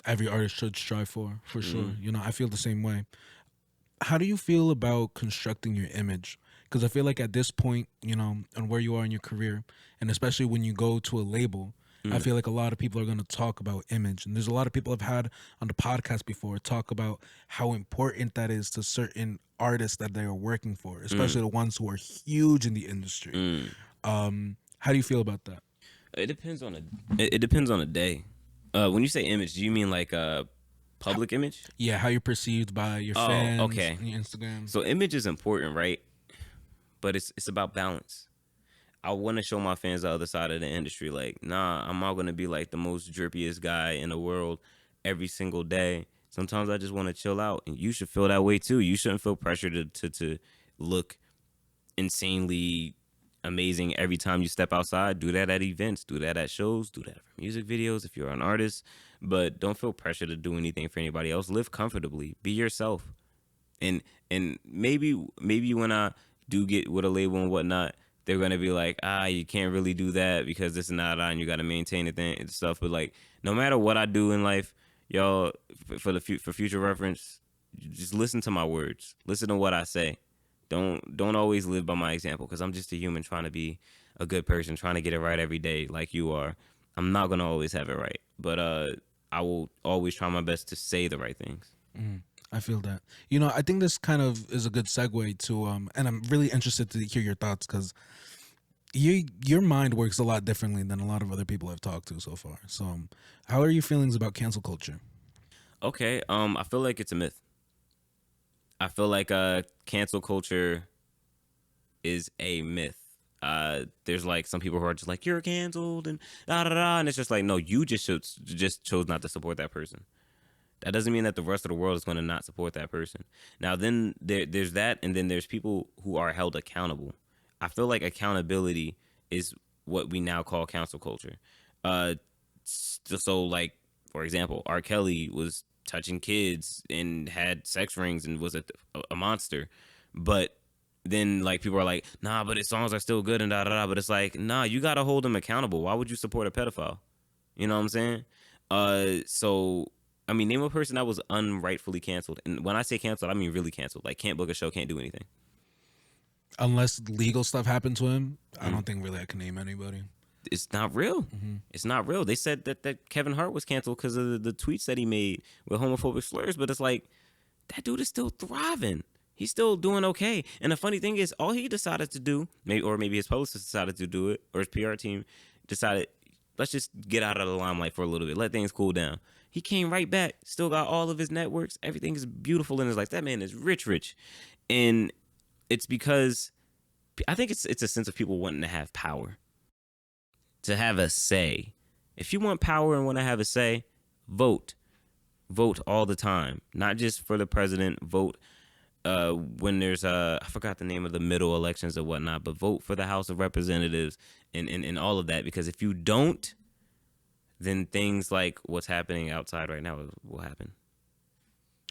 Speaker 1: every artist should strive for sure. You know, I feel the same way. How do you feel about constructing your image? Because I feel like at this point, you know, and where you are in your career, and especially when you go to a label, I feel like a lot of people are going to talk about image. And there's a lot of people I've had on the podcast before talk about how important that is to certain artists that they are working for, especially the ones who are huge in the industry. How do you feel about that?
Speaker 2: It depends on a day. When you say image, do you mean like a public image?
Speaker 1: Yeah, how you're perceived by your fans,
Speaker 2: okay.
Speaker 1: and your Instagram.
Speaker 2: So image is important, right? But it's about balance. I want to show my fans the other side of the industry. Like, nah, I'm not going to be like the most drippiest guy in the world every single day Sometimes I just want to chill out, and you should feel that way too. You shouldn't feel pressure to look insanely amazing every time you step outside. Do that at events, do that at shows, do that for music videos if you're an artist, but don't feel pressure to do anything for anybody else. Live comfortably, be yourself. And maybe when I do get with a label and whatnot, they're gonna be like, you can't really do that because this is not on. You got to maintain it and stuff. But like, no matter what I do in life, y'all, for future reference, just listen to my words. Listen to what I say. Don't always live by my example, because I'm just a human trying to be a good person, trying to get it right every day, like you are. I'm not gonna always have it right, but I will always try my best to say the right things.
Speaker 1: I feel that. You know, I think this kind of is a good segue to, and I'm really interested to hear your thoughts, because your mind works a lot differently than a lot of other people I've talked to so far. So, how are your feelings about cancel culture?
Speaker 2: Okay, I feel like it's a myth. I feel like cancel culture is a myth. There's like some people who are just like, you're canceled and da da da, and it's just like, no, you just chose not to support that person. That doesn't mean that the rest of the world is going to not support that person. Now, then there's that, and then there's people who are held accountable. I feel like accountability is what we now call cancel culture. So like, for example, R. Kelly was touching kids and had sex rings and was a monster, but then like people are like, nah, but his songs are still good and da da da. But it's like, nah, you got to hold him accountable. Why would you support a pedophile? You know what I'm saying? So I mean, name a person that was unrightfully canceled. And when I say canceled, I mean really canceled. Like, can't book a show, can't do anything.
Speaker 1: Unless legal stuff happened to him, I don't think really I can name anybody.
Speaker 2: It's not real. It's not real. They said that Kevin Hart was canceled because of the tweets that he made with homophobic slurs. But it's like, that dude is still thriving. He's still doing okay. And the funny thing is, all he decided to do, maybe his publicist decided to do it, or his PR team decided, let's just get out of the limelight for a little bit, let things cool down. He came right back, still got all of his networks. Everything is beautiful in his life. That man is rich. And it's because I think it's a sense of people wanting to have power, to have a say. If you want power and want to have a say, vote all the time, not just for the president. Vote when there's I forgot the name of the middle elections or whatnot, but vote for the House of Representatives and all of that, because if you don't, then things like what's happening outside right now will happen.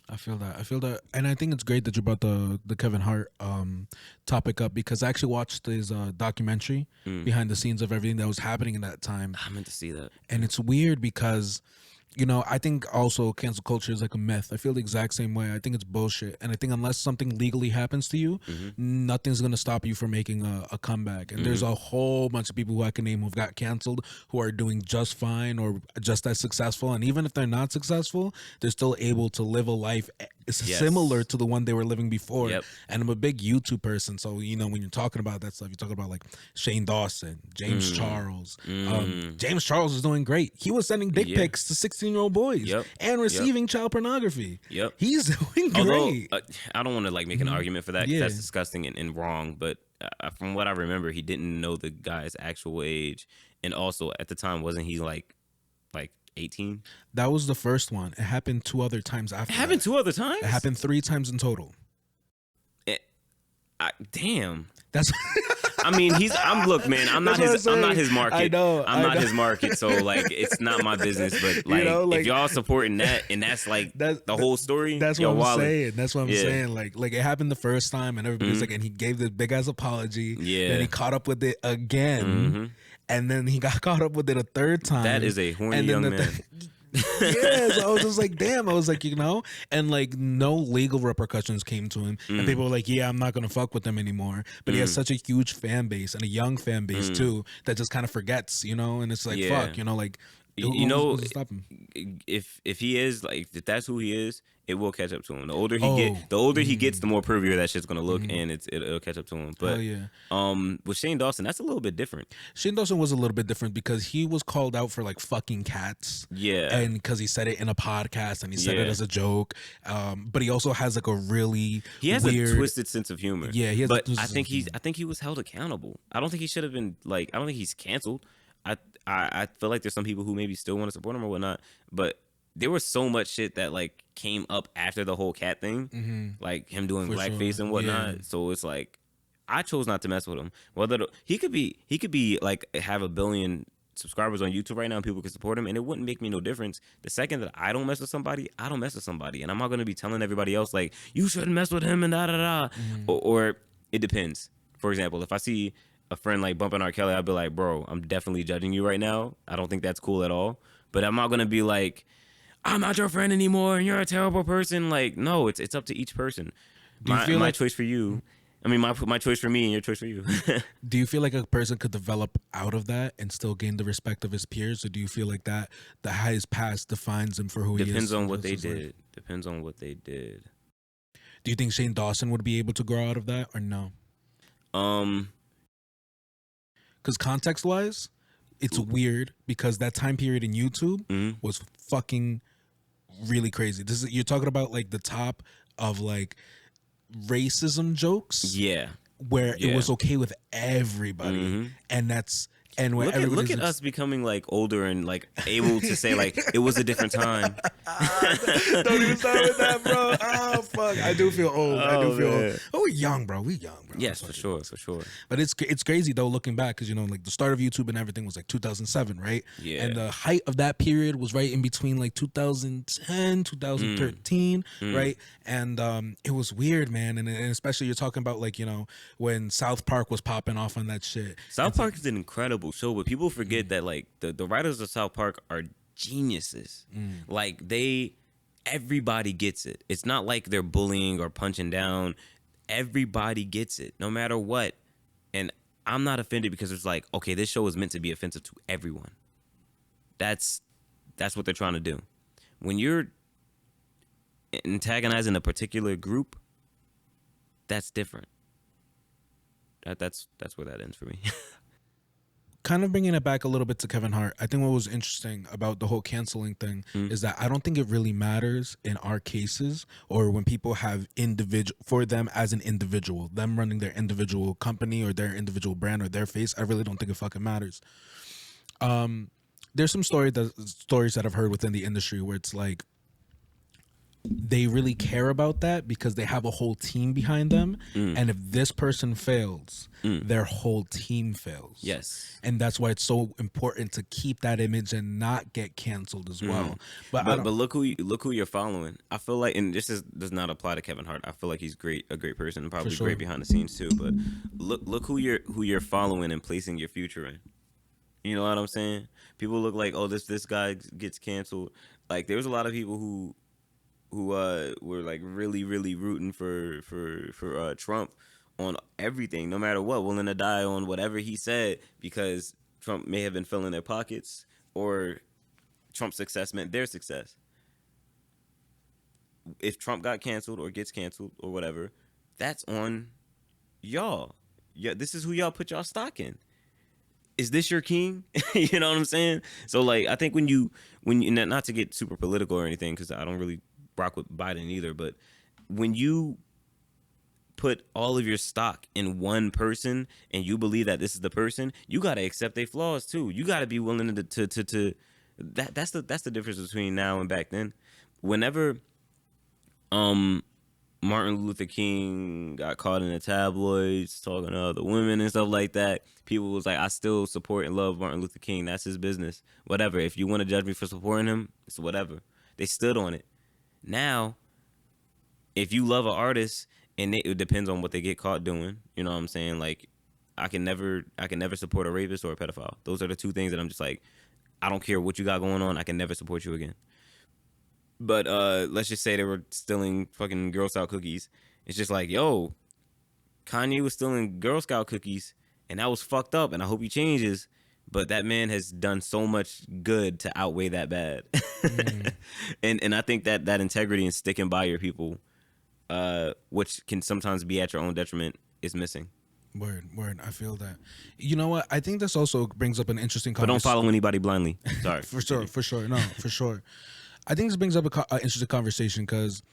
Speaker 1: I feel that, and I think it's great that you brought the Kevin Hart topic up, because I actually watched his documentary behind the scenes of everything that was happening in that time.
Speaker 2: I meant to see that,
Speaker 1: and it's weird because, you know, I think also cancel culture is like a myth. I feel the exact same way. I think it's bullshit. And I think unless something legally happens to you, nothing's going to stop you from making a comeback. And there's a whole bunch of people who I can name who've got canceled who are doing just fine or just as successful. And even if they're not successful, they're still able to live a life similar to the one they were living before.
Speaker 2: Yep.
Speaker 1: And I'm a big YouTube person. So, you know, when you're talking about that stuff, you're talking about like Shane Dawson, James Charles. James Charles is doing great. He was sending dick pics to 16-year-old boys and receiving child pornography. He's doing great.
Speaker 2: I don't want to like make an argument for that, 'cause that's disgusting and wrong. But from what I remember, he didn't know the guy's actual age. And also at the time, wasn't he like 18?
Speaker 1: That was the first one. It happened 2 other times after.
Speaker 2: It happened 2 other times?
Speaker 1: It happened 3 times in total.
Speaker 2: Damn.
Speaker 1: That's
Speaker 2: I mean, look, man, I'm not his market.
Speaker 1: I know.
Speaker 2: I'm not his market, so like it's not my business. But like, if y'all supporting that, and that's like the whole story,
Speaker 1: that's what I'm saying. That's what I'm saying. Like it happened the first time, and everybody's like, and he gave this big ass apology. Then he caught up with it again, and then he got caught up with it a third time.
Speaker 2: That is a horny young man.
Speaker 1: So I was just like, damn. I was like, you know, and like no legal repercussions came to him, and people were like, yeah, I'm not gonna fuck with him anymore. But he has such a huge fan base and a young fan base too that just kind of forgets, you know. And it's like, fuck, you know, like, who's stop him?
Speaker 2: If he is like, if that's who he is, it will catch up to him. The older he gets, the more pervier that shit's gonna look, and it'll catch up to him. But with Shane Dawson, that's a little bit different.
Speaker 1: Shane Dawson was a little bit different because he was called out for like fucking cats. And because he said it in a podcast and he said it as a joke. But he also has like a really weird,
Speaker 2: a twisted sense of humor.
Speaker 1: He has.
Speaker 2: But I think he was held accountable. I don't think he should have been like. I don't think he's canceled. I feel like there's some people who maybe still want to support him or whatnot, but there was so much shit that like came up after the whole cat thing, like him doing
Speaker 1: For
Speaker 2: blackface
Speaker 1: sure.
Speaker 2: and whatnot.
Speaker 1: Yeah.
Speaker 2: So it's like I chose not to mess with him. Whether he could be like have 1 billion subscribers on YouTube right now and people could support him and it wouldn't make me no difference. The second that I don't mess with somebody, I don't mess with somebody, and I'm not gonna be telling everybody else like you shouldn't mess with him and da da da. Or it depends. For example, if I see a friend like bumping R. Kelly, I'll be like, bro, I'm definitely judging you right now. I don't think that's cool at all. But I'm not gonna be like, I'm not your friend anymore and you're a terrible person. Like, no, it's up to each person.
Speaker 1: Do you feel
Speaker 2: My
Speaker 1: like
Speaker 2: choice for you. I mean, my choice for me and your choice for you.
Speaker 1: Do you feel like a person could develop out of that and still gain the respect of his peers, or do you feel like that the his past defines him for who he is?
Speaker 2: Depends on
Speaker 1: and
Speaker 2: what they
Speaker 1: his life?
Speaker 2: did. Depends on what they did.
Speaker 1: Do you think Shane Dawson would be able to grow out of that, or no? Because context wise, it's weird because that time period in YouTube was fucking really crazy. This is, you're talking about like the top of like racism jokes,
Speaker 2: Yeah.
Speaker 1: where it
Speaker 2: Yeah.
Speaker 1: was okay with everybody, and that's and when
Speaker 2: Look
Speaker 1: everybody's
Speaker 2: at us becoming like older and like able to say like it was a different time.
Speaker 1: Don't even start with that, bro. Oh fuck, I do feel old. I do feel
Speaker 2: man.
Speaker 1: old. Oh, we're young, bro. We young, bro.
Speaker 2: Yes,
Speaker 1: Fuck
Speaker 2: for
Speaker 1: it.
Speaker 2: sure.
Speaker 1: But it's crazy though looking back because you know like the start of YouTube and everything was like 2007, right?
Speaker 2: Yeah.
Speaker 1: And the height of that period was right in between like 2010, 2013, right? And it was weird, man. And especially you're talking about like you know when South Park was popping off on that shit.
Speaker 2: South Park is an incredible show, but people forget that like the writers of South Park are geniuses. Like everybody gets it. It's not like they're bullying or punching down. Everybody gets it, no matter what. And I'm not offended because it's like, okay, this show is meant to be offensive to everyone. That's what they're trying to do. When you're antagonizing a particular group, that's different. That's where that ends for me.
Speaker 1: Kind of bringing it back a little bit to Kevin Hart, I think what was interesting about the whole canceling thing is that I don't think it really matters in our cases or when people have for them as an individual, them running their individual company or their individual brand or their face. I really don't think it fucking matters. There's some stories that I've heard within the industry where it's like they really care about that because they have a whole team behind them, and if this person fails, their whole team fails.
Speaker 2: Yes.
Speaker 1: And that's why it's so important to keep that image and not get canceled as well. But
Speaker 2: look who you're following. I feel like, and does not apply to Kevin Hart. I feel like he's a great person, and probably
Speaker 1: sure.
Speaker 2: great behind the scenes too. But look who you're following and placing your future in. You know what I'm saying? People look like, oh, this guy gets canceled. Like there was a lot of people who were like really rooting for Trump on everything, no matter what, willing to die on whatever he said because Trump may have been filling their pockets or Trump's success meant their success. If Trump got canceled or gets canceled or whatever, that's on y'all. Yeah, this is who y'all put y'all stock in. Is this your king? You know what I'm saying? So like, I think when you not to get super political or anything, because I don't really rock with Biden either, but when you put all of your stock in one person and you believe that this is the person, you got to accept their flaws too. You got to be willing to that's the difference between now and back then. Whenever Martin Luther King got caught in the tabloids talking to other women and stuff like that, people was like, I still support and love Martin Luther King. That's his business. Whatever. If you want to judge me for supporting him, it's whatever. They stood on it. Now, if you love an artist, and it depends on what they get caught doing, you know what I'm saying? Like, I can never support a rapist or a pedophile. Those are the two things that I'm just like, I don't care what you got going on, I can never support you again. But let's just say they were stealing fucking Girl Scout cookies. It's just like, yo, Kanye was stealing Girl Scout cookies, and that was fucked up, and I hope he changes. But that man has done so much good to outweigh that bad. And I think that integrity and sticking by your people, which can sometimes be at your own detriment, is missing.
Speaker 1: Word. I feel that. You know what? I think this also brings up an interesting conversation.
Speaker 2: But don't follow anybody blindly. Sorry.
Speaker 1: For sure. No, for sure. I think this brings up an interesting conversation because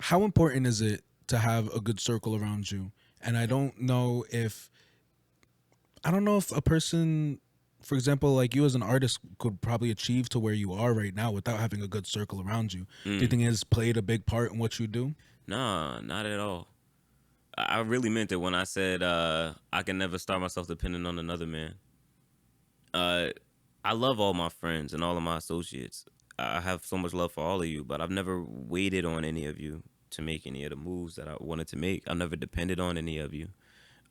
Speaker 1: how important is it to have a good circle around you? And I don't know if a person For example, like you as an artist could probably achieve to where you are right now without having a good circle around you. Do you think it has played a big part in what you do?
Speaker 2: Nah, not at all. I really meant it when I said I can never start myself depending on another man. I love all my friends and all of my associates. I have so much love for all of you, but I've never waited on any of you to make any of the moves that I wanted to make. I've never depended on any of you.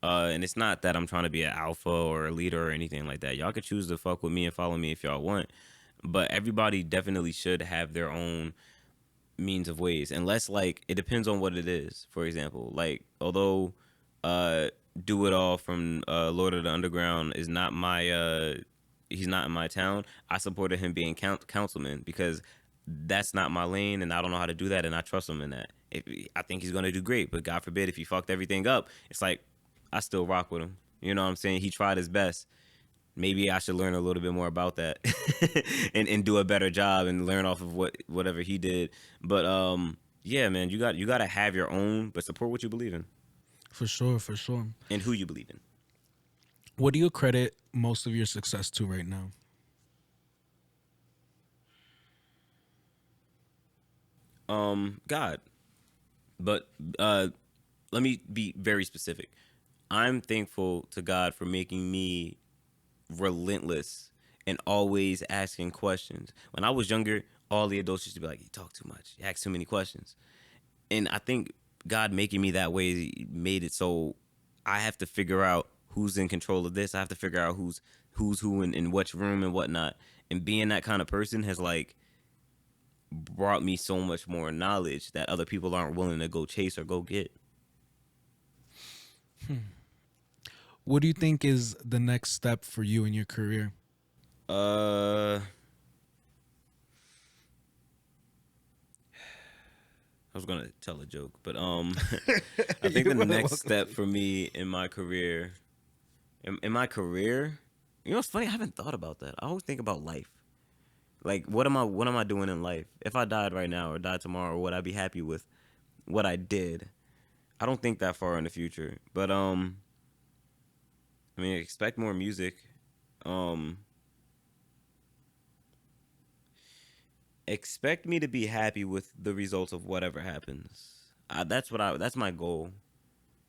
Speaker 2: And it's not that I'm trying to be an alpha or a leader or anything like that. Y'all can choose to fuck with me and follow me if y'all want. But everybody definitely should have their own means of ways, unless like it depends on what it is. For example, like although Do It All from Lord of the Underground is not my he's not in my town, I supported him being councilman because that's not my lane and I don't know how to do that, and I trust him in that. I think he's gonna do great, but God forbid if he fucked everything up, it's like I still rock with him. You know what I'm saying? He tried his best. Maybe I should learn a little bit more about that and do a better job and learn off of whatever he did. But yeah, man, you got to have your own, but support what you believe in.
Speaker 1: For sure, for sure.
Speaker 2: And who you believe in.
Speaker 1: What do you credit most of your success to right now?
Speaker 2: God. But let me be very specific. I'm thankful to God for making me relentless and always asking questions. When I was younger, all the adults used to be like, "You talk too much. You ask too many questions." And I think God making me that way made it so I have to figure out who's in control of this. I have to figure out who's who in which room and whatnot. And being that kind of person has like brought me so much more knowledge that other people aren't willing to go chase or go get.
Speaker 1: What do you think is the next step for you in your career?
Speaker 2: I was gonna tell a joke, but I think the next step for me in my career, in my career, you know, it's funny. I haven't thought about that. I always think about life. Like, what am I doing in life? If I died right now or died tomorrow, would I be happy with what I did? I don't think that far in the future, but I mean, expect more music. Expect me to be happy with the results of whatever happens. That's my goal.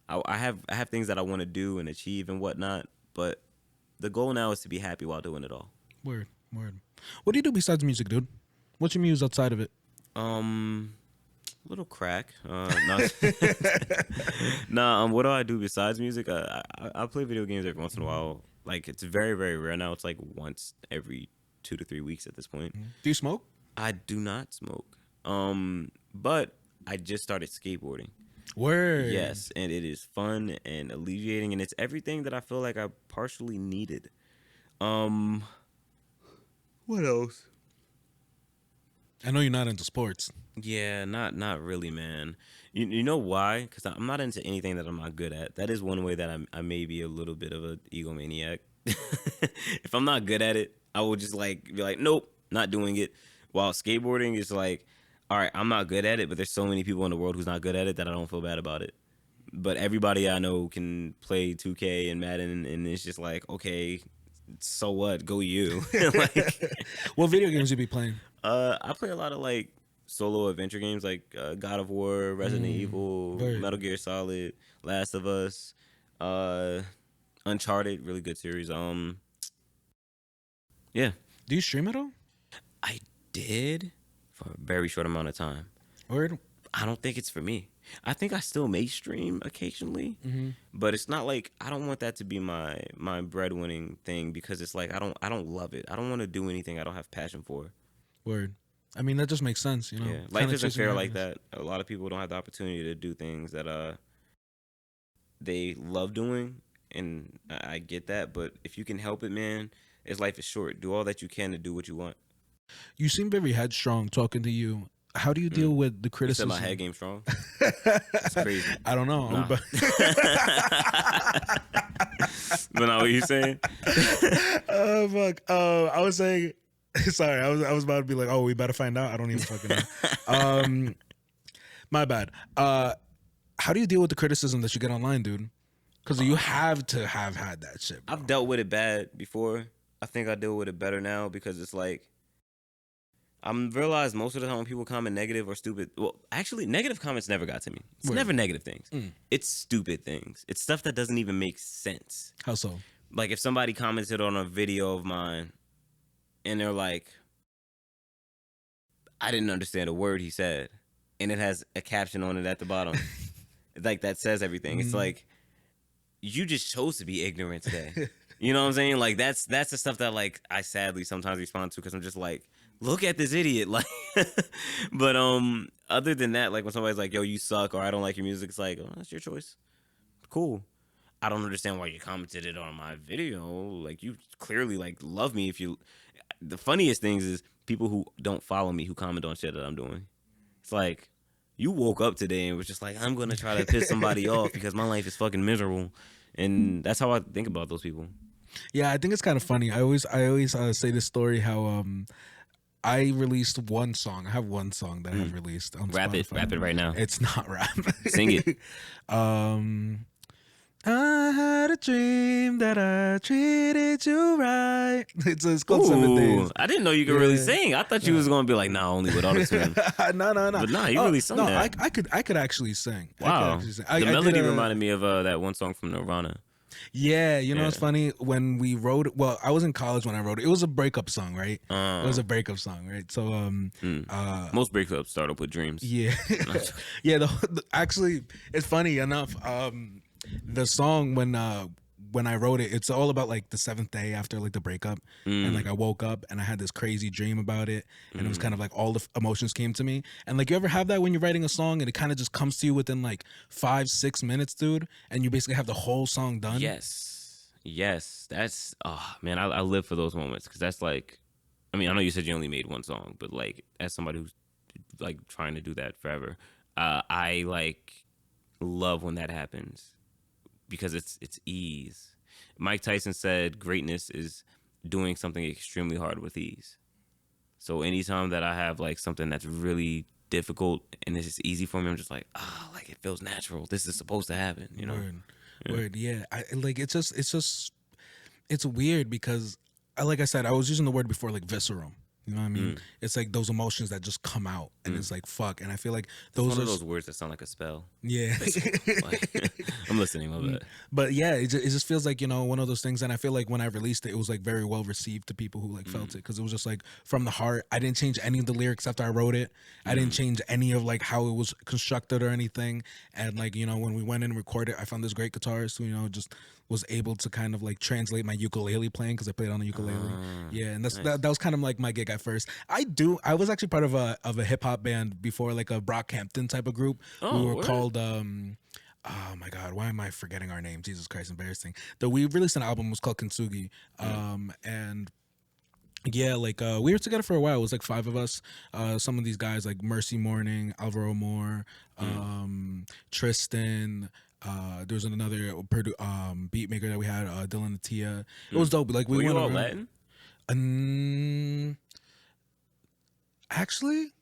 Speaker 2: I have things that I want to do and achieve and whatnot, but the goal now is to be happy while doing it all.
Speaker 1: Word, word. What do you do besides music, dude? What's your muse outside of it?
Speaker 2: Little crack. Nah. Nah. What do I do besides music? I play video games every once in a while. Like, it's very, very rare now. It's like once every 2 to 3 weeks at this point.
Speaker 1: Do you smoke?
Speaker 2: I do not smoke. But I just started skateboarding.
Speaker 1: Word.
Speaker 2: Yes, and it is fun and alleviating, and it's everything that I feel like I partially needed. What else?
Speaker 1: I know you're not into sports.
Speaker 2: Yeah, not really, man. You know why? Because I'm not into anything that I'm not good at. That is one way that I may be a little bit of an egomaniac. If I'm not good at it, I will just like be like, nope, not doing it. While skateboarding is like, all right, I'm not good at it, but there's so many people in the world who's not good at it that I don't feel bad about it. But everybody I know can play 2K and Madden, and it's just like, okay, so what? Go you. Like,
Speaker 1: what video games you be playing?
Speaker 2: I play a lot of like solo adventure games like God of War, Resident Evil, Metal Gear Solid, Last of Us, Uncharted, really good series. Yeah.
Speaker 1: Do you stream at all?
Speaker 2: I did for a very short amount of time.
Speaker 1: Word.
Speaker 2: I don't think it's for me. I think I still may stream occasionally, but it's not like I don't want that to be my breadwinning thing, because it's like I don't love it. I don't want to do anything I don't have passion for.
Speaker 1: Word. I mean, that just makes sense, you know.
Speaker 2: Yeah, life isn't fair like that. A lot of people don't have the opportunity to do things that they love doing, and I get that. But if you can help it, man, life is short. Do all that you can to do what you want.
Speaker 1: You seem very headstrong talking to you. How do you deal with the criticism?
Speaker 2: You said my head game strong? That's crazy.
Speaker 1: I don't know.
Speaker 2: Nah. But now what you saying?
Speaker 1: Oh, fuck. I was saying, sorry, I was about to be like, oh, we better find out. I don't even fucking know. My bad. How do you deal with the criticism that you get online, dude? Because you have to have had that shit, bro.
Speaker 2: I've dealt with it bad before. I think I deal with it better now because it's like I'm realized most of the time when people comment negative or stupid. Well, actually, negative comments never got to me. It's
Speaker 1: Word.
Speaker 2: never negative things.
Speaker 1: Mm.
Speaker 2: It's stupid things. It's stuff that doesn't even make sense.
Speaker 1: How so?
Speaker 2: Like if somebody commented on a video of mine and they're like, I didn't understand a word he said, and it has a caption on it at the bottom. Like that says everything. It's like, you just chose to be ignorant today. You know what I'm saying? Like that's the stuff that like I sadly sometimes respond to because I'm just like, look at this idiot. Like, but other than that, like when somebody's like, yo, you suck, or I don't like your music, it's like, oh, that's your choice. Cool. I don't understand why you commented it on my video. Like you clearly like love me. If you, the funniest things is people who don't follow me who comment on shit that I'm doing. It's like, you woke up today and was just like, I'm gonna try to piss somebody off because my life is fucking miserable, and that's how I think about those people.
Speaker 1: Yeah, I think it's kind of funny. I always say this story how I released one song. I have one song that I have released on Spotify.
Speaker 2: Rap it right now.
Speaker 1: It's not rap.
Speaker 2: Sing it.
Speaker 1: I had a dream that I treated you right. It's called 7 Days.
Speaker 2: I didn't know you could really sing. I thought you was gonna be like, nah, only with auto-tune.
Speaker 1: No.
Speaker 2: But nah, you really sung that.
Speaker 1: I could actually sing.
Speaker 2: Wow. The melody reminded me of that one song from Nirvana.
Speaker 1: Yeah, you know, it's funny when we wrote it. Well, I was in college when I wrote it. It was a breakup song, right? It was a breakup song, right? So,
Speaker 2: most breakups start up with dreams.
Speaker 1: Yeah, yeah. Actually, it's funny enough. The song when I wrote it, it's all about like the 7th day after like the breakup, and like I woke up and I had this crazy dream about it, and it was kind of like all the emotions came to me. And like, you ever have that when you're writing a song and it kind of just comes to you within like 5-6 minutes, dude, and you basically have the whole song done?
Speaker 2: Yes, that's man, I live for those moments because that's like, I mean, I know you said you only made one song, but like as somebody who's like trying to do that forever, I like love when that happens. Because it's ease. Mike Tyson said greatness is doing something extremely hard with ease. So anytime that I have like something that's really difficult and it's just easy for me, I'm just like, like it feels natural. This is supposed to happen, you know?
Speaker 1: Word, yeah. I like it's weird because like I said, I was using the word before, like visceral. You know what I mean? It's like those emotions that just come out, and it's like fuck. And I feel like those
Speaker 2: one of those words that sound like a spell.
Speaker 1: Yeah,
Speaker 2: like, I'm listening. My bad.
Speaker 1: But yeah, it just feels like, you know, one of those things. And I feel like when I released it, it was like very well received to people who like felt it, because it was just like from the heart. I didn't change any of the lyrics after I wrote it. I didn't change any of like how it was constructed or anything. And like, you know, when we went in and recorded, I found this great guitarist who, you know, just was able to kind of like translate my ukulele playing, because I played on a ukulele. Yeah, and that's nice. that was kind of like my gig at first. I was actually part of a hip hop band before, like a Brockhampton type of group. We were called oh my god, why am I forgetting our name? Jesus Christ, embarrassing. We released an album, it was called Kintsugi. And yeah, like we were together for a while. It was like 5 of us. Some of these guys like Mercy Morning, Alvaro Moore, Tristan. There was another beat maker that we had, Dylan Atia. It was dope. Like we went
Speaker 2: all
Speaker 1: around.
Speaker 2: Latin?
Speaker 1: Actually,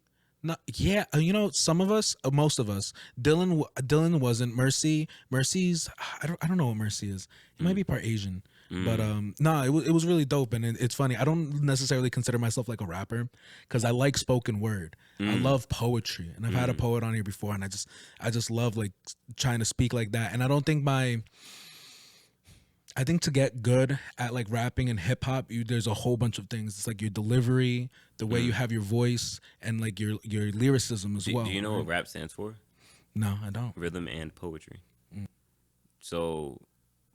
Speaker 1: not. Yeah, you know, some of us, most of us. Dylan wasn't. Mercy's. I don't know what Mercy is. He might be part Asian. But it was really dope. And it's funny, I don't necessarily consider myself like a rapper, because I like spoken word. I love poetry, and I've had a poet on here before, and I just love like trying to speak like that. And I don't think I think to get good at like rapping and hip hop, there's a whole bunch of things. It's like your delivery, the way you have your voice, and like your lyricism as well.
Speaker 2: Do you know what rap stands for?
Speaker 1: No, I don't.
Speaker 2: Rhythm and poetry. So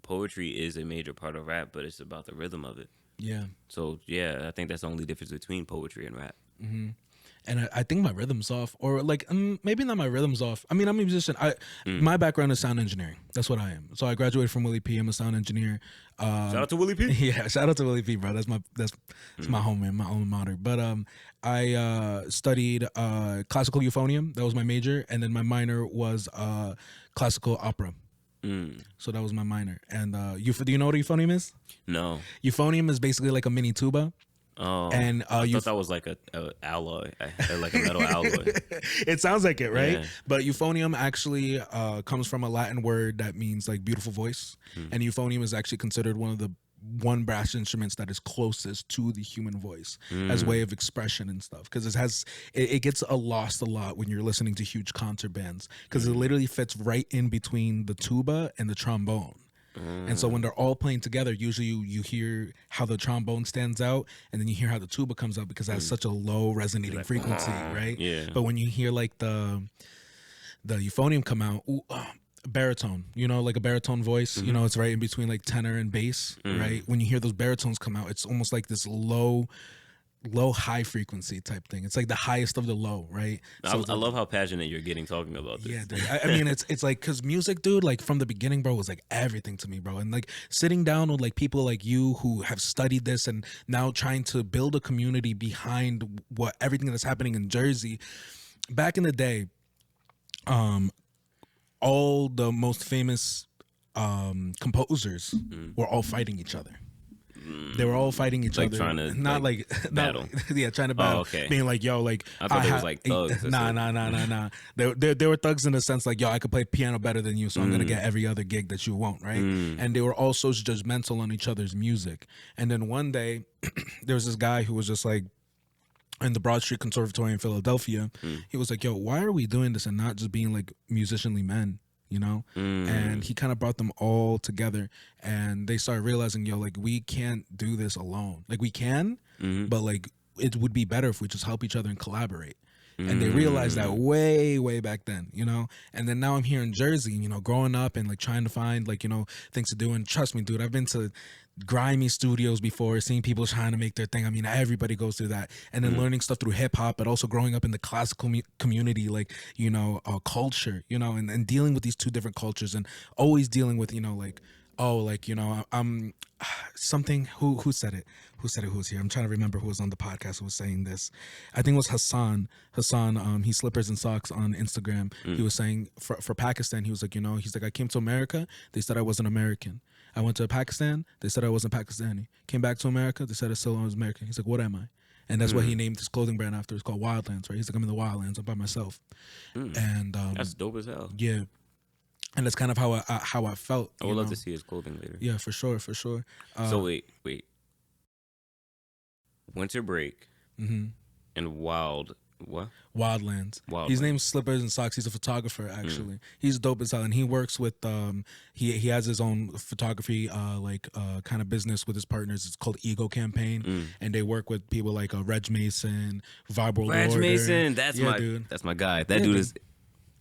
Speaker 2: poetry is a major part of rap, but it's about the rhythm of it. Yeah. So yeah, I think that's the only difference between poetry and rap.
Speaker 1: And I think my rhythm's off, or like maybe not my rhythm's off. I mean, I'm a musician. My background is sound engineering. That's what I am. So I graduated from Willie P. I'm a sound engineer.
Speaker 2: Shout out to Willie P.
Speaker 1: Yeah, shout out to Willie P, bro. That's my home, man, my alma mater. But I studied classical euphonium. That was my major, and then my minor was classical opera. So that was my minor. And do you know what a euphonium is? No. Euphonium is basically like a mini tuba.
Speaker 2: Oh, and I thought that was like a alloy, like a metal alloy.
Speaker 1: It sounds like it, right? Yeah. But euphonium actually comes from a Latin word that means like beautiful voice, and euphonium is actually considered one of the one brass instruments that is closest to the human voice as way of expression and stuff, because it gets lost a lot when you're listening to huge concert bands, because it literally fits right in between the tuba and the trombone. And so when they're all playing together, usually you hear how the trombone stands out, and then you hear how the tuba comes out because it has such a low resonating frequency, right?
Speaker 2: Yeah.
Speaker 1: But when you hear like the euphonium come out, baritone, like a baritone voice, it's right in between like tenor and bass, right? When you hear those baritones come out, it's almost like this low high frequency type thing. It's like the highest of the low, right? So
Speaker 2: I love how passionate you're getting talking about this.
Speaker 1: yeah, dude. I mean, it's like, because music, dude, like from the beginning, bro, was like everything to me, bro. And like sitting down with like people like you who have studied this and now trying to build a community behind everything that's happening in Jersey. Back in the day, all the most famous composers were all fighting each other. They were all fighting each other,
Speaker 2: trying to
Speaker 1: not like
Speaker 2: battle.
Speaker 1: Trying to battle.
Speaker 2: Oh, okay.
Speaker 1: Being like, yo, like
Speaker 2: I thought they was like thugs.
Speaker 1: Nah. They were thugs in the sense like, yo, I could play piano better than you, so I'm gonna get every other gig that you won't, right? And they were all so judgmental on each other's music. And then one day, there was this guy who was just like, in the Broad Street Conservatory in Philadelphia, he was like, yo, why are we doing this and not just being like musicianly men? And he kind of brought them all together, and they started realizing, yo, like, we can't do this alone. Like, we can, but like it would be better if we just help each other and collaborate. And they realized that way back then, and then now I'm here in Jersey, growing up and like trying to find like, things to do. And trust me, dude, I've been to grimy studios before, seeing people trying to make their thing. I mean, everybody goes through that. And then learning stuff through hip hop, but also growing up in the classical community, like, culture, and dealing with these two different cultures, and always dealing with, like, I'm something, who said it? Who was here? I'm trying to remember who was on the podcast who was saying this. I think it was Hassan, he Slippers and Socks on Instagram. He was saying for Pakistan, he was like, he's like, I came to America, they said I wasn't American. I went to Pakistan, they said I wasn't Pakistani. Came back to America, they said I still was American. He's like, what am I? And that's why he named his clothing brand after. It's called Wildlands, right? He's like, I'm in the Wildlands, I'm by myself. And
Speaker 2: that's dope as hell.
Speaker 1: Yeah. And that's kind of how I felt.
Speaker 2: I would love to see his clothing later.
Speaker 1: Yeah, for sure.
Speaker 2: So wait. Winter Break and Wildlands.
Speaker 1: His name's Slippers and Socks. He's a photographer, actually. He's dope as hell, and he works with he has his own photography kind of business with his partners. It's called Ego Campaign, and they work with people like Reg Mason, Vibe World Order.
Speaker 2: Reg Mason, that's my guy. That dude is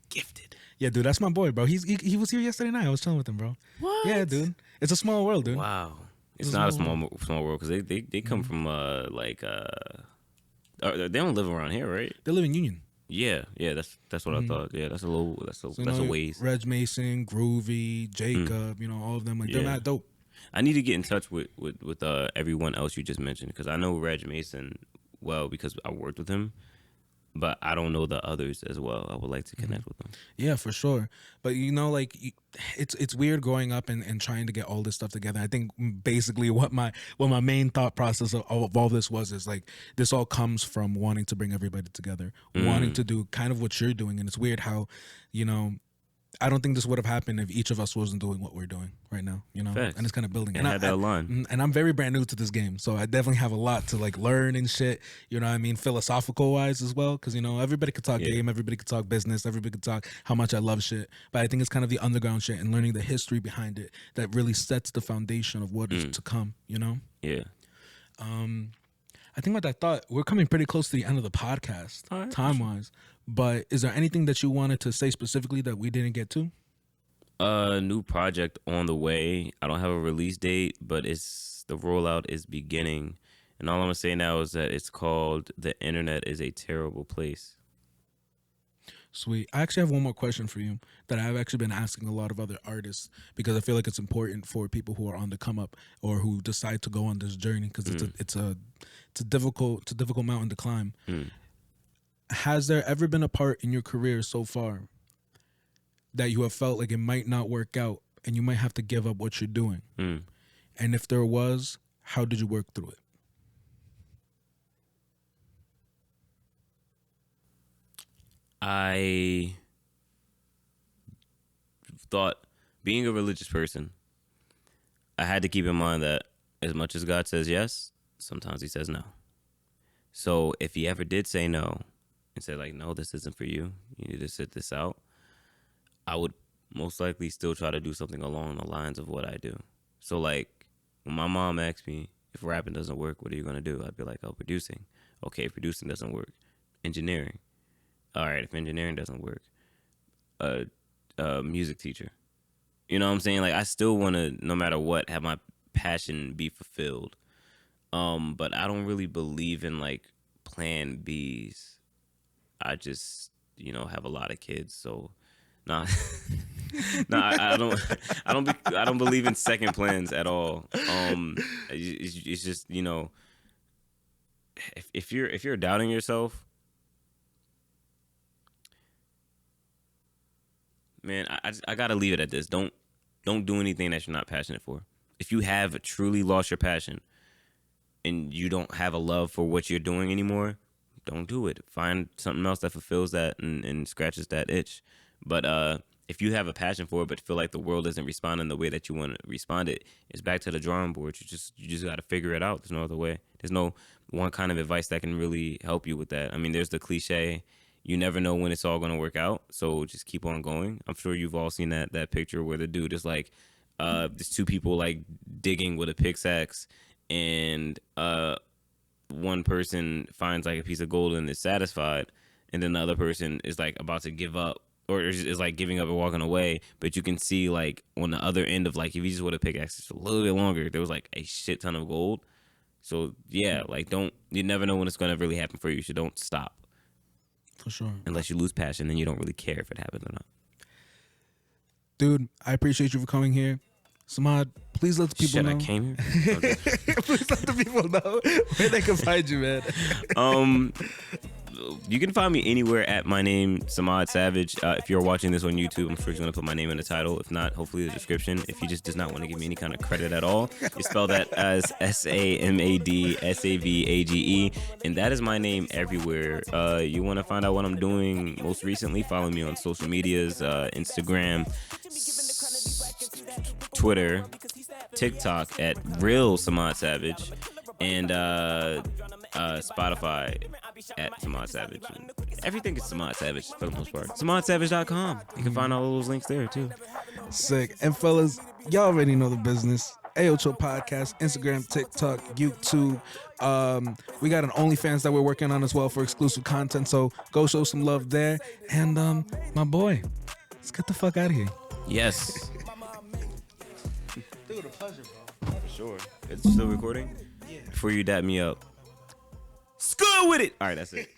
Speaker 2: gifted.
Speaker 1: Yeah, dude, that's my boy, bro. He was here yesterday night. I was chilling with him, bro.
Speaker 2: What?
Speaker 1: Yeah, dude. It's a small world, dude.
Speaker 2: Wow. It's not a small world, because they come from they don't live around here, right?
Speaker 1: They live in Union.
Speaker 2: Yeah, that's what I thought. Yeah, that's a ways.
Speaker 1: Reg Mason, Groovy, Jacob, all of them, like, they're not dope.
Speaker 2: I need to get in touch with everyone else you just mentioned, because I know Reg Mason well because I worked with him, but I don't know the others as well. I would like to connect with them.
Speaker 1: Yeah, for sure. But it's weird growing up and trying to get all this stuff together. I think basically what my main thought process of all this is like, this all comes from wanting to bring everybody together, wanting to do kind of what you're doing. And it's weird how, I don't think this would have happened if each of us wasn't doing what we're doing right now,
Speaker 2: Facts.
Speaker 1: And it's kind of building.
Speaker 2: And had that line.
Speaker 1: And I'm very brand new to this game, so I definitely have a lot to like learn and shit. You know what I mean? Philosophical wise as well, because everybody could talk game, everybody could talk business, everybody could talk how much I love shit. But I think it's kind of the underground shit and learning the history behind it that really sets the foundation of what is to come.
Speaker 2: Yeah.
Speaker 1: I think what I thought, we're coming pretty close to the end of the podcast, time wise. But is there anything that you wanted to say specifically that we didn't get to?
Speaker 2: New project on the way. I don't have a release date, but the rollout is beginning. And all I'm gonna say now is that it's called "The Internet Is a Terrible Place."
Speaker 1: Sweet. I actually have one more question for you that I've actually been asking a lot of other artists, because I feel like it's important for people who are on the come up or who decide to go on this journey, because it's a difficult mountain to climb. Has there ever been a part in your career so far that you have felt like it might not work out and you might have to give up what you're doing? And if there was, how did you work through it?
Speaker 2: I thought, being a religious person, I had to keep in mind that as much as God says yes, sometimes he says no. So if he ever did say no and said like, no, this isn't for you, you need to sit this out, I would most likely still try to do something along the lines of what I do. So like when my mom asked me if rapping doesn't work, what are you going to do? I'd be like, oh, producing. Okay, if producing doesn't work, engineering. All right, if engineering doesn't work, music teacher. You know what I'm saying? Like I still want to, no matter what, have my passion be fulfilled. But I don't really believe in like plan Bs. I just, have a lot of kids, so nah, nah. I don't believe in second plans at all. It's just if you're doubting yourself, man, I gotta leave it at this. Don't do anything that you're not passionate for. If you have truly lost your passion and you don't have a love for what you're doing anymore, don't do it. Find something else that fulfills that and scratches that itch. But if you have a passion for it but feel like the world isn't responding the way that you want to respond, it's back to the drawing board. You just got to figure it out. There's no other way. There's no one kind of advice that can really help you with that. I mean, there's the cliche, you never know when it's all going to work out, so just keep on going. I'm sure you've all seen that picture where the dude is like, there's two people like digging with a pickaxe, and one person finds like a piece of gold and is satisfied, and then the other person is like about to give up, or is like giving up and walking away. But you can see like on the other end of like, if you just would have pickaxe just a little bit longer, there was like a shit ton of gold. So yeah, like you never know when it's gonna really happen for you, so don't stop.
Speaker 1: For sure.
Speaker 2: Unless you lose passion, then you don't really care if it happens or not.
Speaker 1: Dude, I appreciate you for coming here. Samad, please let the people know.
Speaker 2: I came here? Okay.
Speaker 1: Please let the people know where they can find you, man.
Speaker 2: You can find me anywhere at my name, Samad Savage. If you're watching this on YouTube, I'm sure he's going to put my name in the title. If not, hopefully the description. If he just does not want to give me any kind of credit at all, you spell that as SAMAD SAVAGE. And that is my name everywhere. You want to find out what I'm doing most recently, follow me on social medias, Instagram, Twitter, TikTok at Real Samad Savage, and Spotify at Samad Savage. And everything is Samad Savage for the most part. SamadSavage.com. You can find all of those links there too.
Speaker 1: Sick. And fellas, y'all already know the business. AOCHO Podcast, Instagram, TikTok, YouTube. We got an OnlyFans that we're working on as well for exclusive content. So go show some love there. And my boy, let's get the fuck out of here.
Speaker 2: Yes.
Speaker 1: Dude, a pleasure, bro.
Speaker 2: For sure. It's still recording? Yeah. Before you dap me up. School with it. All right, that's it.